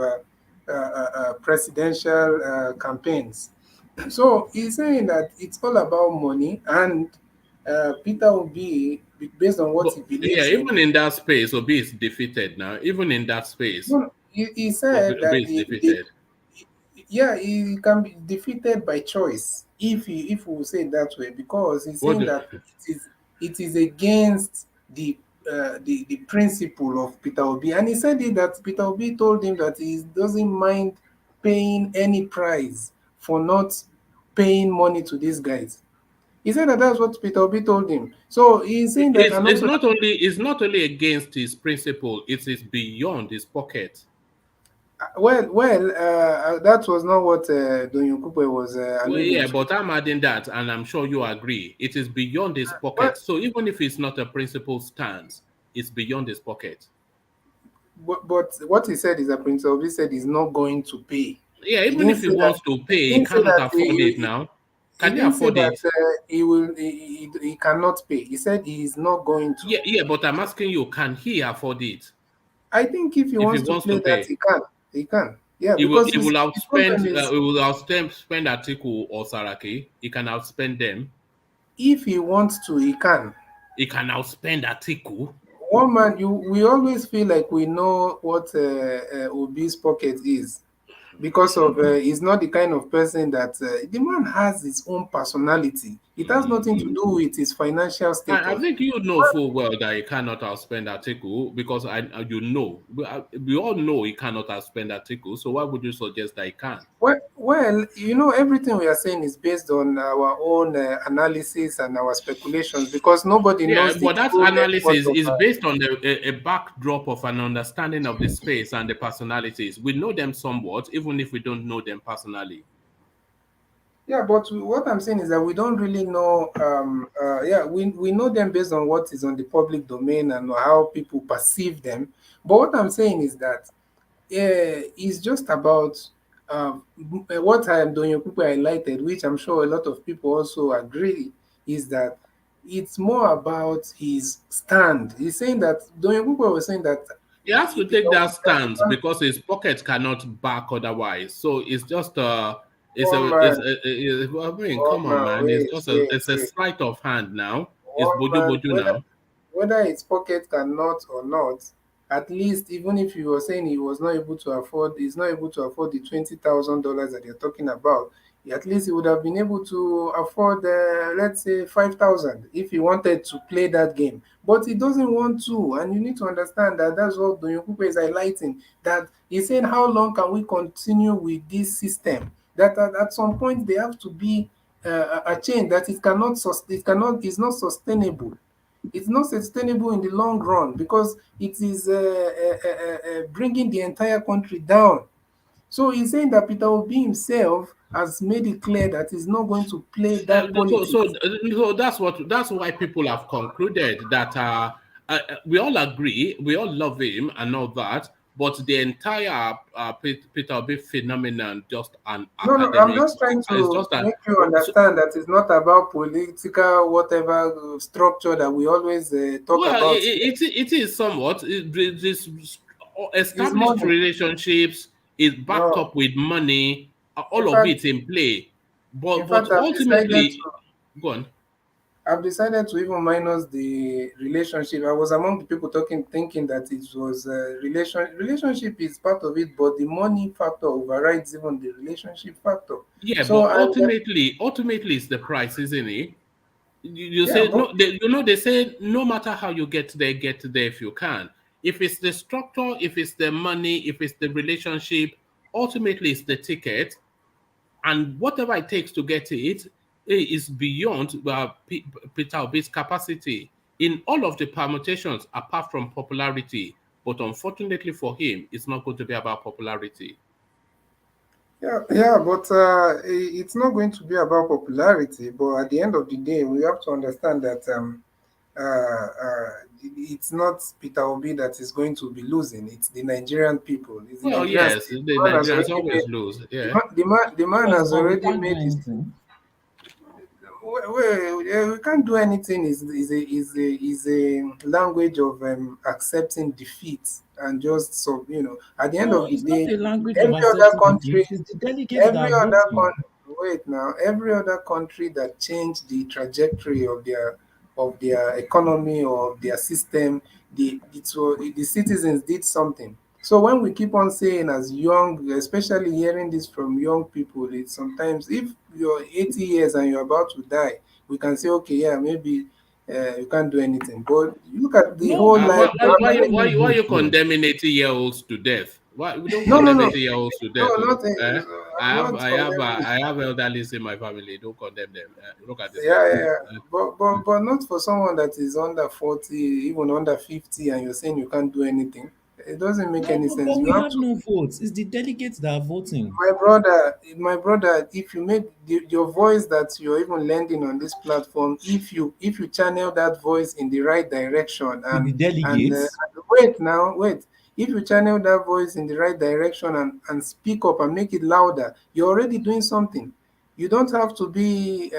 presidential campaigns. So he's saying that it's all about money, and Peter Obi, based on what But he yeah, believes in, even in that space, Obi is defeated now. Even in that space, no, he said Obi that is defeated. yeah, he can be defeated by choice if we say it that way, because he's What saying the, that it is against the principle of Peter Obi, and he said it that Peter Obi told him that he doesn't mind paying any price for not paying money to these guys. He said that that's what Peter Obi told him. So he's saying that, and it's also not only against his principle, it is beyond his pocket. that was not what Donyo Kupe was Well, alluding yeah, to. but I'm adding that, and I'm sure you agree. It is beyond his Well, pocket. So even if it's not a principle stance, it's beyond his pocket. but what he said is that Prince Obi said he's not going to pay. Yeah, He even didn't if he say that. wants to He pay, he didn't say cannot that. afford it now. He Can he didn't say afford that it? he will. He cannot pay. He said he is not going to. Yeah, but I'm asking you, can he afford it I think if he if he wants to wants play to that, pay? he can. He can. Yeah, He will because he will his problem outspend is spend Atiku or Saraki. He can outspend them. if he wants to, he can. He can outspend Atiku. One man, we always feel like we know what Obi's pocket is, because of he's not the kind of person that the man has his own personality. It has nothing to do with his financial I status. think you know full well that he cannot outspend Atiku because we all know he cannot outspend Atiku. So why would you suggest that he can? Well, everything we are saying is based on our own analysis and our speculations, because nobody Yeah, knows the but that true network analysis of. is based on a backdrop of an understanding of the space and the personalities. We know them somewhat, even if we don't know them personally. Yeah, but what I'm saying is that we don't really know. Yeah, we know them based on what is on the public domain and how people perceive them. But what I'm saying is that it's just about what I am doing. People highlighted, which I'm sure a lot of people also agree, is that it's more about his stand. He's saying that Donyo Kupe was saying that He has to take Peter that Obi stance can because his pocket cannot back otherwise. So it's just one man, I mean, come on, man. It's a wait. sleight of hand now. It's One boju man, boju now. whether his pocket cannot or not, at least even if he was saying he was not able to afford, he's not able to afford the $20,000 that you're talking about. At least he would have been able to afford, let's say, 5,000 if he wanted to play that game. But he doesn't want to, and you need to understand that that's what Donyokupe is highlighting. That he's saying, how long can we continue with this system? That at some point they have to be a change that is not sustainable. It's not sustainable in the long run, because it is bringing the entire country down. So he's saying that Peter Obi himself has made it clear that he's not going to play Uh, that so, so, politics. so that's why people have concluded that we all agree, we all love him and all that, but the entire Peter Obi phenomenon just an No, no, I'm academic. just trying It's to just an make you so, understand that it's not about political whatever structure that we always talk well, about here. it is somewhat this It's established money. relationships is backed No, up with money, in all of fact, it in play, in but fact, ultimately, go on. I've decided to even minus the relationship. I was among the people talking, thinking that it was relationship is part of it, but the money factor overrides even the relationship factor. Yeah, So, but and ultimately, it's the price, isn't it? You yeah, say but no. They say no matter how you get there if you can. If it's the structure, if it's the money, if it's the relationship, ultimately it's the ticket, and whatever it takes to get it is beyond Peter Obi's capacity in all of the permutations, apart from popularity. But unfortunately for him, it's not going to be about popularity. but it's not going to be about popularity. But at the end of the day, we have to understand that it's not Peter Obi that is going to be losing. It's the Nigerian people. It's the Well, Nigerian yes, state. the The man has Nigerians already always made. lose. The Yeah. man, the man, the man Yes, has but we already can't do made his. anything. We can't do anything. Is a language of accepting defeat and just so At the end No, of the it's not day, a language of every other accepting country, defeat. It's the delegates that every are other voting. country. Wait now, every other country that changed the trajectory of their economy or of their system, the citizens did something. So when we keep on saying as young, especially hearing this from young people, it's sometimes if you're 80 years and you're about to die, we can say, okay, yeah, maybe you can't do anything. But you look at the No, whole but life. Why you condemning 80-year-olds to death? Why we don't No, no, condemn no, 80-year-olds to no, death? Oh, not. eh? I'm not condemning. I have elderlies in my family. Don't condemn them. Look at the Yeah, yeah, state. yeah. But not for someone that is under 40, even under 50, and you're saying you can't do anything. It doesn't make no, any but, sense. but You we have have to, no votes. It's the delegates that are voting. my brother, if you make your voice that you're even lending on this platform, if you channel that voice in the right direction To the delegates, and wait, if you channel that voice in the right direction and speak up and make it louder, you're already doing something. You don't have to be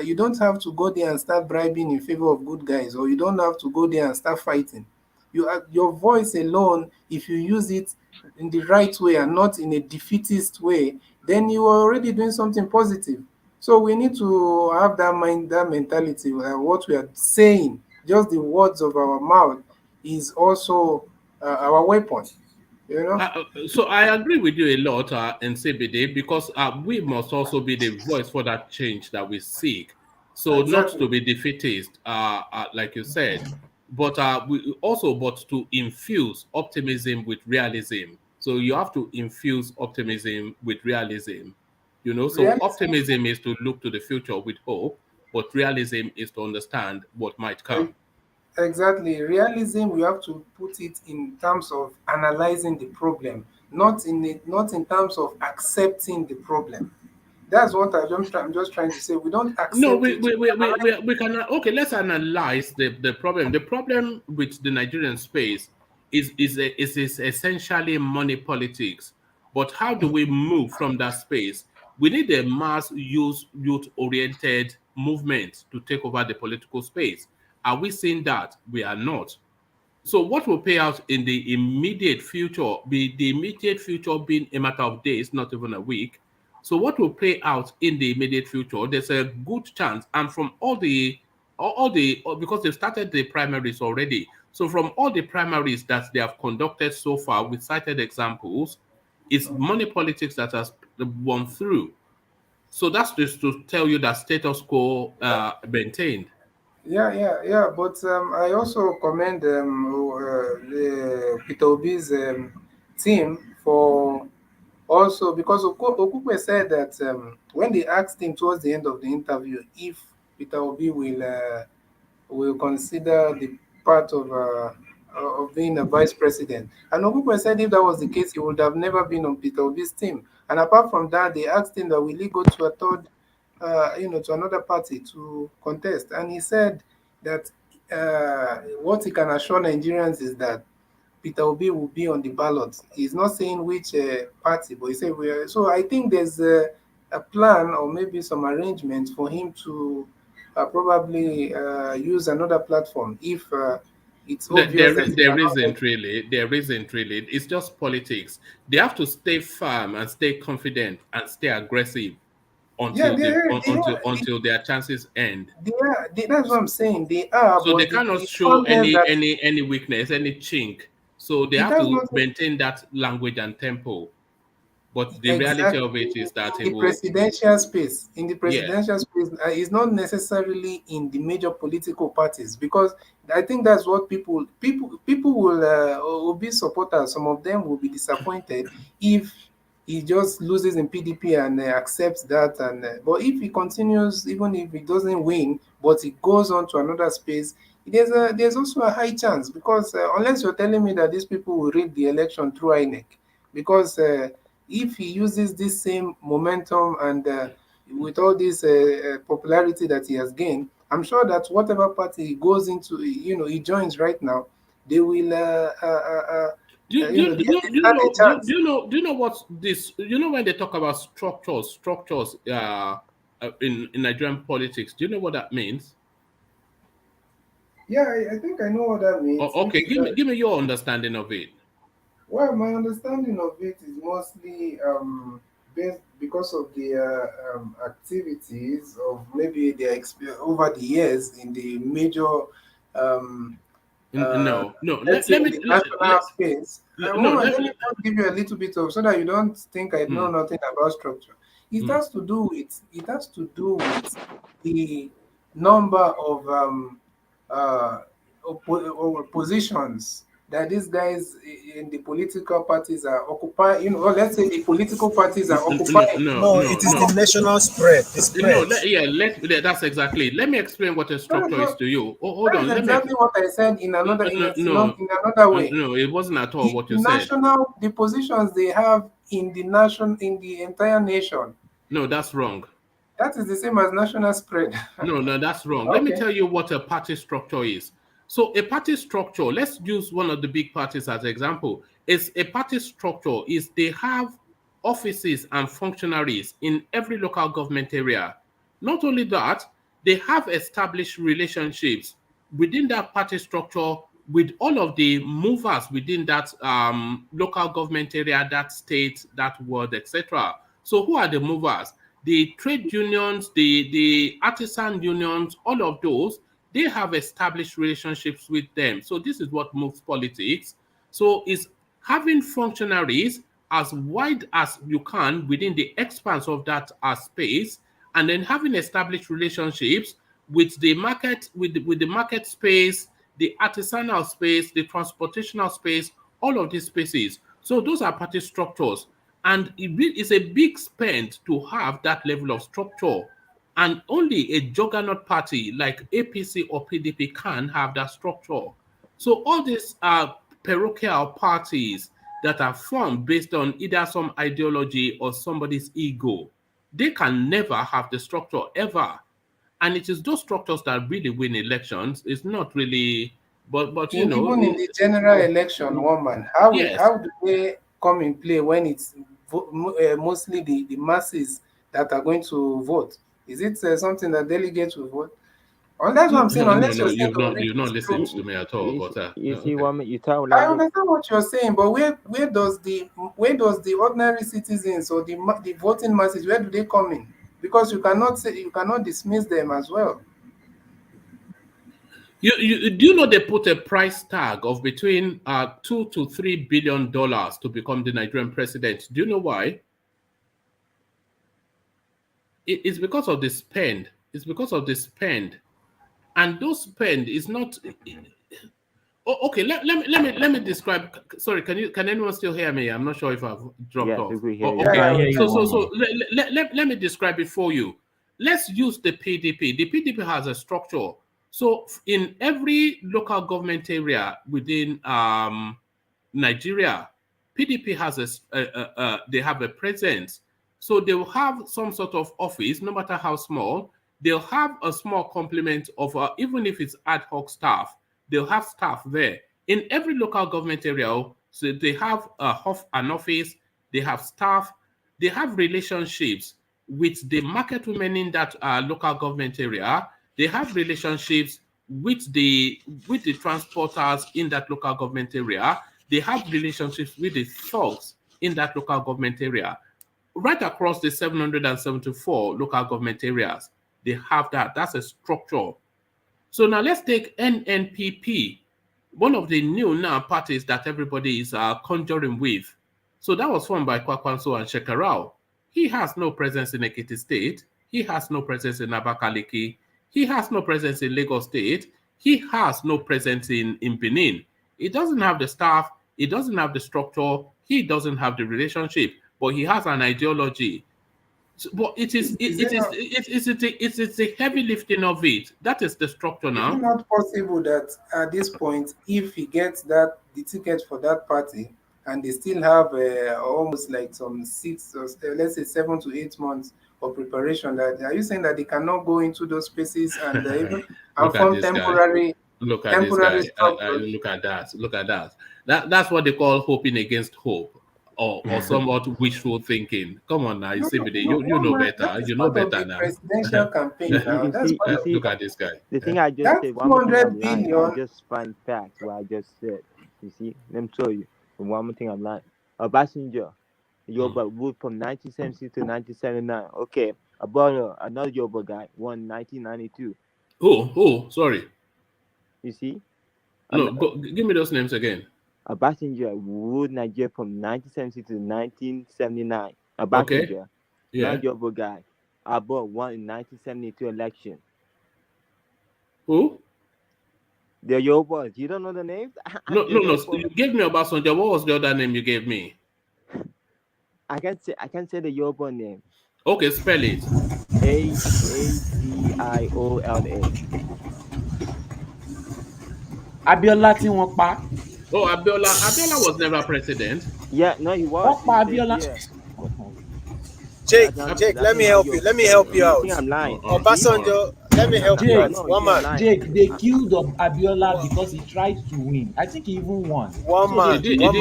you don't have to go there and start bribing in favor of good guys, or you don't have to go there and start fighting. Your voice alone, if you use it in the right way and not in a defeatist way, then you are already doing something positive. So we need to have that mind, that mentality. What we are saying, just the words of our mouth, is also our weapon. You know So I agree with you a lot in CBD because we must also be the voice for that change that we seek. So not exactly. to be defeatist, like you said, but but to infuse optimism with realism. So you have to infuse optimism with realism. So Realism. optimism is to look to the future with hope, but realism is to understand what might come. Exactly. Realism, we have to put it in terms of analyzing the problem, not in terms of accepting the problem. That's what I'm just trying to say. We don't No, accept it. we can okay. Let's analyze the problem. The problem with the Nigerian space is essentially money politics. But how do we move from that space? We need a mass youth oriented movement to take over the political space. Are we seeing that? We are not. So what will pay out in the immediate future, be the immediate future being a matter of days, not even a week. So what will play out in the immediate future? There's a good chance, and from because they've started the primaries already. So from all the primaries that they have conducted so far, with cited examples, it's money politics that has won through. So that's just to tell you that status quo maintained. Yeah, yeah, yeah. But I also commend Peter Obi's team for also because Okukwe said that when they asked him towards the end of the interview if Peter Obi will consider the part of of being a vice president. And Okupe said if that was the case, he would have never been on Peter Obi's team. And apart from that, they asked him that will he go to a third, to another party to contest. And he said that what he can assure Nigerians is that Peter Obi will be on the ballot. He's not saying which party, but he said we are. So I think there's a plan or maybe some arrangement for him to probably use another platform if it's obvious that he There cannot isn't really. There isn't really. It's just politics. They have to stay firm and stay confident and stay aggressive Yeah, until their chances end. That's what I'm saying. They are, So they but cannot the show problem is that any weakness, any chink. So they it have has to not maintain that language and tempo. But the reality exactly of it is that in it the will, presidential space. In the yeah. presidential space, it's not necessarily in the major political parties because I think that's what people will be supporters. Some of them will be disappointed if he just loses in PDP and accepts that. And but if he continues, even if he doesn't win, but he goes on to another space, there's also a high chance because unless you're telling me that these people will rig the election through INEC, because if he uses this same momentum and with all this popularity that he has gained, I'm sure that whatever party he goes into, he joins right now, they will, they stand a chance. Do you know what this? You know when they talk about structures in Nigerian politics. Do you know what that means? Yeah, I think I know what that means. Okay, give me your understanding of it. Well, my understanding of it is mostly based because of the activities of maybe their over the years in the major, No. let's say, in the national space. No. Let me just give you a little bit of so that you don't think I know nothing about structure. It has to do with the number of positions that these guys in the political parties are occupying, or let's say the political parties are occupying. No, it is the national spread. The spread. That's exactly it. Let me explain what a structure is to you. Hold That on. is exactly what I said in another in another way. No, it wasn't at all what you said. The positions they have in the entire nation. No, that's wrong. That is the same as national spread. No, that's wrong. Okay. Let me tell you what a party structure is. So a party structure, let's use one of the big parties as an example. Is a party structure is they have offices and functionaries in every local government area. Not only that, they have established relationships within that party structure with all of the movers within that local government area, that state, that world, etc. So who are the movers? The trade unions, the artisan unions, all of those, they have established relationships with them. So this is what moves politics. So it's having functionaries as wide as you can within the expanse of that space, and then having established relationships with the market, with the market space, the artisanal space, the transportational space, all of these spaces. So those are party structures. And it's a big spend to have that level of structure. And only a juggernaut party like APC or PDP can have that structure. So all these parochial parties that are formed based on either some ideology or somebody's ego, they can never have the structure ever. And it is those structures that really win elections. It's not really, but you know, even in the general election, woman, how do they come in play when it's mostly the masses that are going to vote? Is it something that delegates will vote? Well, that's what I'm saying. Unless you're saying you've not listened to me at all. You see, woman, you tell I understand what you're saying, but where does the ordinary citizens or the voting masses, where do they come in? Because you cannot dismiss them as well. You do you know they put a price tag of between $2 to $3 billion to become the Nigerian president? Do you know why? It's because of the spend. It's because of the spend, and those spend is not. Okay, let me describe. Sorry, can anyone still hear me? I'm not sure if I've dropped off. Okay, so let me describe it for you. Let's use the PDP. The PDP has a structure So in every local government area within Nigeria, PDP has they have a presence. So they will have some sort of office, no matter how small. They'll have a small complement of, even if it's ad hoc staff, they'll have staff there. In every local government area, so they have an office, they have staff, they have relationships with the market women in that local government area. They have relationships with the transporters in that local government area. They have relationships with the thugs in that local government area. Right across the 774 local government areas, they have that. That's a structure. So now let's take NNPP, one of the new now parties that everybody is conjuring with. So that was formed by Kwakwanso and Shekarau. He has no presence in Ekiti State. He has no presence in Abakaliki. He has no presence in Lagos State. He has no presence in Benin. He doesn't have the staff. He doesn't have the structure. He doesn't have the relationship, but he has an ideology. So, but it is the heavy lifting of it. That is the structure now. Is it not possible that at this point, if he gets the ticket for that party, and they still have almost like some 6 or let's say 7 to 8 months of preparation, that are you saying that they cannot go into those spaces and even and form temporary? Look at this guy. Look at that. Look at that. That's what they call hoping against hope, or somewhat wishful thinking. Come on now, you see, you know better. You know better now. Presidential campaign now. Look at this guy. The thing I just said, one more thing I'm lying. I just find facts what I just said. You see, let me tell you. One more thing I'm lying. Obasanjo, Yoruba ruled from 1970 to 1979. Okay, about another Yoruba guy won 1992. Oh, sorry. You see? No, give me those names again. Obasanjo ruled Nigeria from 1970 to 1979. Obasanjo, okay. Yeah. Not Yoruba guy. Abo won in 1972 election. Who? The Yorubas. You don't know the names? No. You gave me Obasanjo. What was the other name you gave me? I can't say the Yoruba name. Okay, spell it. Adiola. Abiola tí wọ́n pa. Oh, Abiola was never president. Yeah, no, he was. Wọ́n pa Abiola. Jake, let me help you. Let me help you out. I'm lying. Obasanjo, let me help you out. One man. Jake, they killed Abiola because he tried to win. I think he even won. One man. He did win,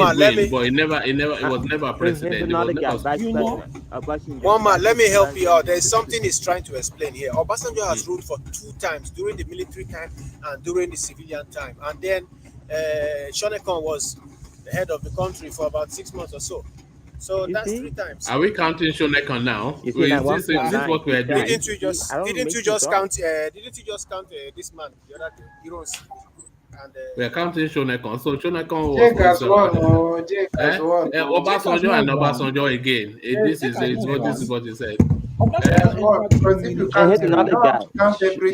but he was never president. One man, let me help you out. There's something he's trying to explain here. Obasanjo has ruled for 2 times, during the military time and during the civilian time. And then Shonekon was the head of the country for about 6 months or so. So that's 3 times. Are we counting Shonekon now? Is this what we are doing? Didn't you just count this man the other day? Heroes. And we are counting Shonekon. So Shonekon was Jake has won. Obasanjo and Obasanjo again. This is what he said. Another guy,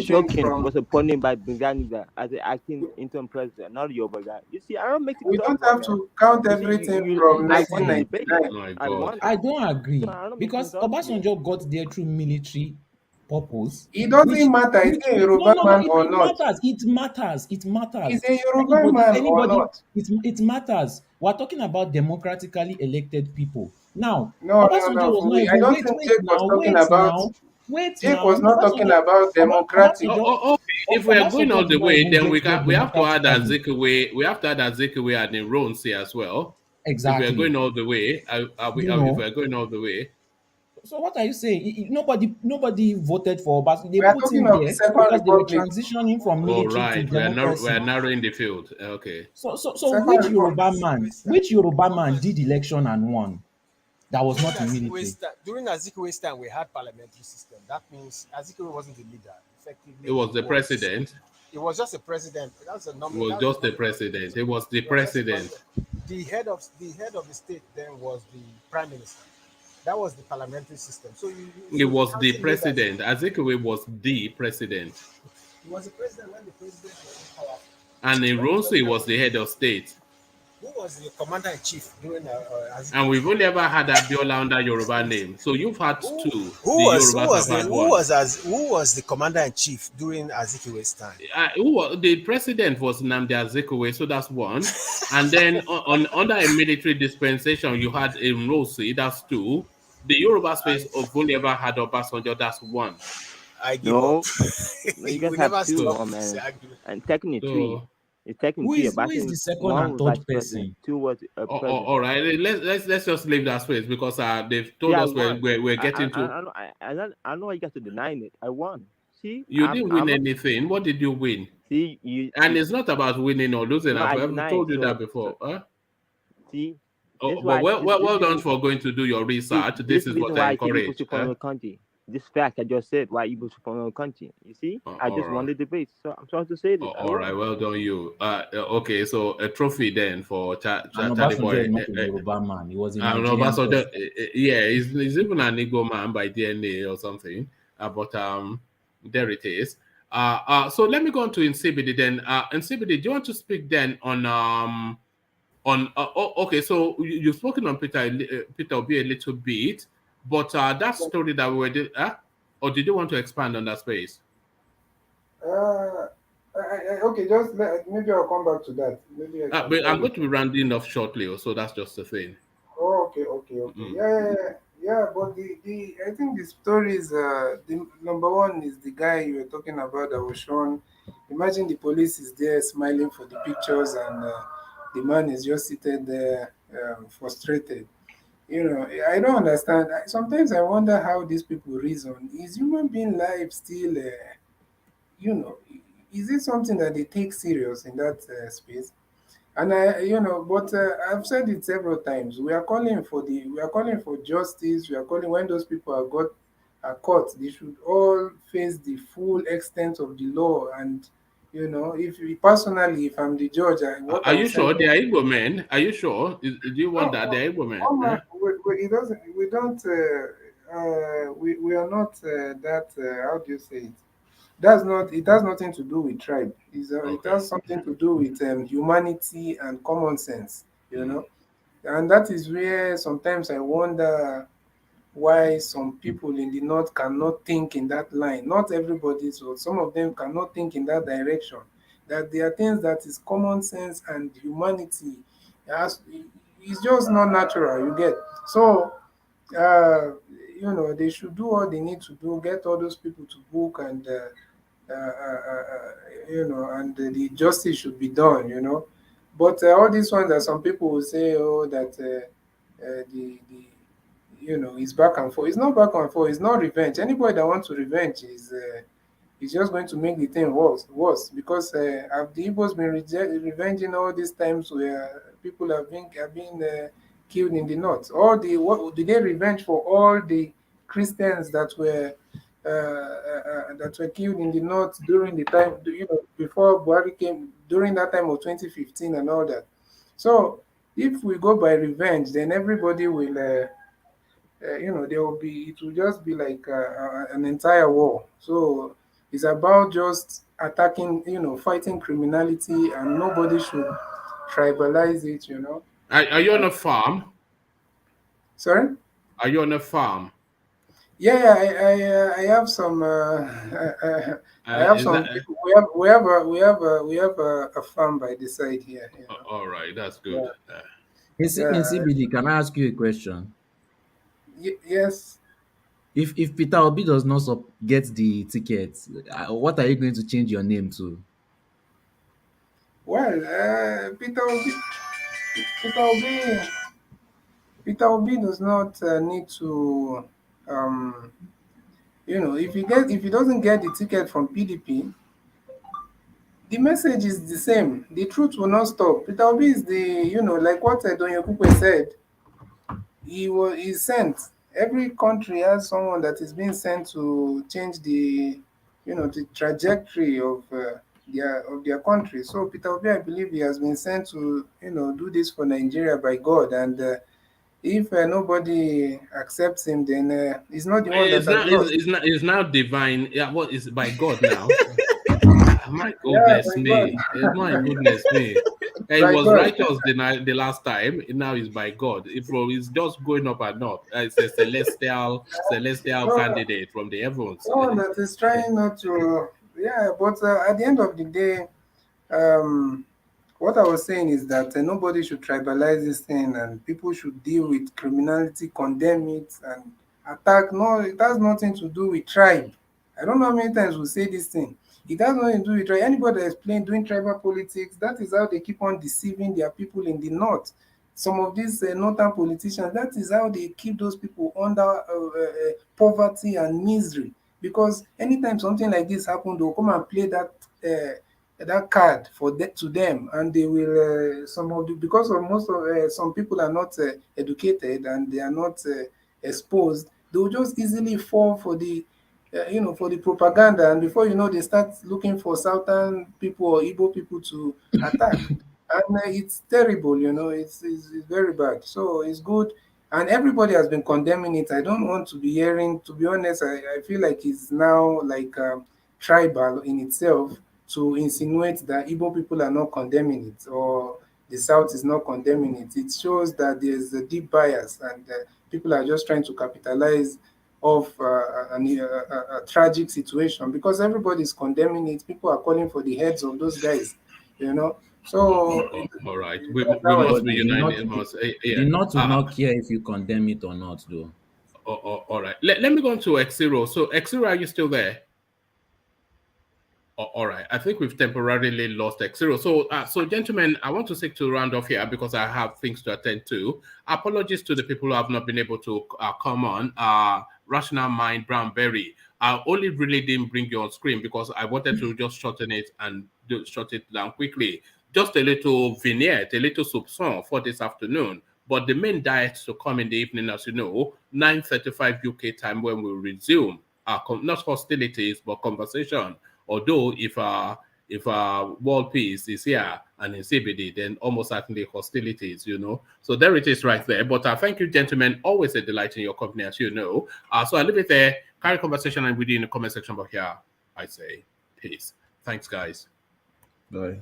Shokin, was appointed by Benghazi as the acting interim president, not Yoruba guy. You see, I don't make it. We don't have to count everything from 1999. I don't agree because Obasanjo got there through military purpose. It doesn't matter. Is he a Yoruba man or not? It matters. Is he a Yoruba man or not? It matters. We're talking about democratically elected people. Now, no. I don't think Jake was talking about. Jake was not talking about democratic. If we are going all the way, then we have to add Azikiwe. We have to add Azikiwe and Ironsi as well. Exactly. If we are going all the way, if we are going all the way. So what are you saying? Nobody voted for Obasanjo. They put him there because they were transitioning from military to democracy. We are narrowing the field. Okay. So which Yoruba man did election and won? That was not in military. During Azikiwe's time, we had parliamentary system. That means Azikiwe wasn't the leader. Effectively, it was the president. It was just a president. That's a number. It was just the president. It was the president. The head of the state then was the prime minister. That was the parliamentary system. So it was the president. Azikiwe was the president. He was the president when the president was in power. And Ironsi was the head of state. Who was the commander in chief during And we've Azikiwe's only time? ever had Abiola under Yoruba name. So you've had Who two. The who Yorubas was have the had one. who was the commander in chief during Azikiwe's time? The president was Nnamdi Azikiwe, so that's one. And then under a military dispensation, you had Imrosi, that's two. The Yoruba space I of only ever had Obasanjo, that's one. I give up. No, no, you guys We have never two So, stop more, this man, argument. and technically three. so It's technically three. But I who is think the second one and was third vice president, person? two was a all president. right, let's just leave that space because they've told Yeah, I us won. we're I getting to. I know you guys are denying it. I won. See, You didn't win I'm not. anything. What did you win? See And it's not about winning or losing. no, I've I ever deny it. told you that So before. Huh? see, this Oh, is but why this well is done for going to do your see research. this This is is the reason what I why I say Igbo encourage. should form a country. This fact I just said why Igbo should form a country. You see, I All just won right. the debate, so I'm trying to say this. I All right, won. well done, you. Okay, so a trophy then for And Charlie Obasanjo Boy. is not a Yoruba man. He was a And Nigerian Obasanjo, person. yeah, he's even an Igbo man by DNA or something. But there it is. So let me go on to Insibidi then. Insibidi, do you want to speak then on? Okay, so you've spoken on Peter Obi a little bit, but that story that we did, or did you want to expand on that space? Okay, just maybe I'll come back to that. Maybe I can But tell I'm you. going to be rounding off shortly, so that's just the thing. Oh, okay. Mm. Yeah. But the I think the story is the number one is the guy you were talking about that was shown. Imagine the police is there smiling for the pictures, and the man is just seated there, frustrated. I don't understand. Sometimes I wonder how these people reason. Is human being life still, you know, is it something that they take serious in that space? And but I've said it several times. We are calling for justice. We are calling when those people are caught. They should all face the full extent of the law. And if personally, if I'm the judge, what Are I will you send sure them. they are Igbo men? Are you sure? Do you want No, that they're Igbo men? oh my, Huh? it doesn't. We don't. We are not that. How do you say it? That's not. It has nothing to do with tribe. It Okay. has something to do with humanity and common sense. Mm. And that is where sometimes I wonder why some people in the north cannot think in that line. Not everybody, so some of them cannot think in that direction. That there are things that is common sense and humanity. Has, it's just not natural. You get so. Uh, they should do what they need to do. Get all those people to book and. And the justice should be done. But all these ones that some people will say, oh, that it's back and forth. It's not back and forth. It's not revenge. Anybody that wants to revenge is just going to make the thing worse because have the Igbos been revenging all these times where people have been killed in the north? What did they revenge for all the Christians that were killed in the north during the time, before Buhari came, during that time of 2015 and all that. So if we go by revenge, then everybody will, it will just be like an entire war. So it's about just attacking, fighting criminality, and nobody should tribalize it. Are you on And, a farm? sorry? Are you on a farm? Yeah, I have some. I have Is that some. We have a farm by the side here. all right? That's good. Yeah, In yeah. CBD, can I ask you a question? Yes. If Peter Obi does not get the ticket, what are you going to change your name to? Well, Peter Obi, Peter Obi does not need to. Um, if he doesn't get the ticket from PDP, the message is the same. The truth will not stop. Peter Obi is like what Donyokupe said. He's sent. Every country has someone that is being sent to change the trajectory of their country. So Peter Obi, I believe he has been sent to do this for Nigeria by God. And if nobody accepts him, then he's not the one that It's has not. lost. It's now divine. Yeah. What is by God now? My Yeah, goodness by me. God. My goodness me. It By was God. righteous the last time. Now it's by God. It's just going up and up. It's a celestial No, candidate from the heavens. no, that is trying not to. Yeah, but at the end of the day, um, what I was saying is that nobody should tribalize this thing, and people should deal with criminality, condemn it, and attack. No, it has nothing to do with tribe. I don't know how many times we say this thing. It has nothing to do with tribe. Anybody that is playing doing tribal politics, that is how they keep on deceiving their people in the north. Some of these northern politicians, that is how they keep those people under poverty and misery. Because anytime something like this happens, they'll come and play that card to them, and they will some of the because of most of some people are not educated and they are not exposed. They will just easily fall for the for the propaganda, and before you know, they start looking for southern people or Igbo people to attack, and it's terrible. It's very bad. So it's good, and everybody has been condemning it. I don't want to be hearing, to be honest. I feel like it's now like tribal in itself to insinuate that Igbo people are not condemning it, or the South is not condemning it. It shows that there's a deep bias, and people are just trying to capitalize off a tragic situation, because everybody is condemning it. People are calling for the heads of those guys, you know. So All right, that's we how I must But be unanimous. the Yeah. North will not care if you condemn it or not, though. All right. Let me go on to Xero. So Xero, are you still there? All right. I think we've temporarily lost X0. So gentlemen, I want to seek to round off here because I have things to attend to. Apologies to the people who have not been able to come on. Rational Mind, Brownberry. I only really didn't bring you on screen because I wanted to just shorten it and short it down quickly. Just a little vignette, a little soupçon for this afternoon. But the main diet to come in the evening, as you know, 9:35 UK time when we resume our not hostilities but conversation. Although if world peace is here and in CBD, then almost certainly hostilities, So there it is right there. But thank you, gentlemen. Always a delight in your company, as you know. So I leave it there. Carry conversation and within the comment section. But here, I say peace. Thanks, guys. Bye.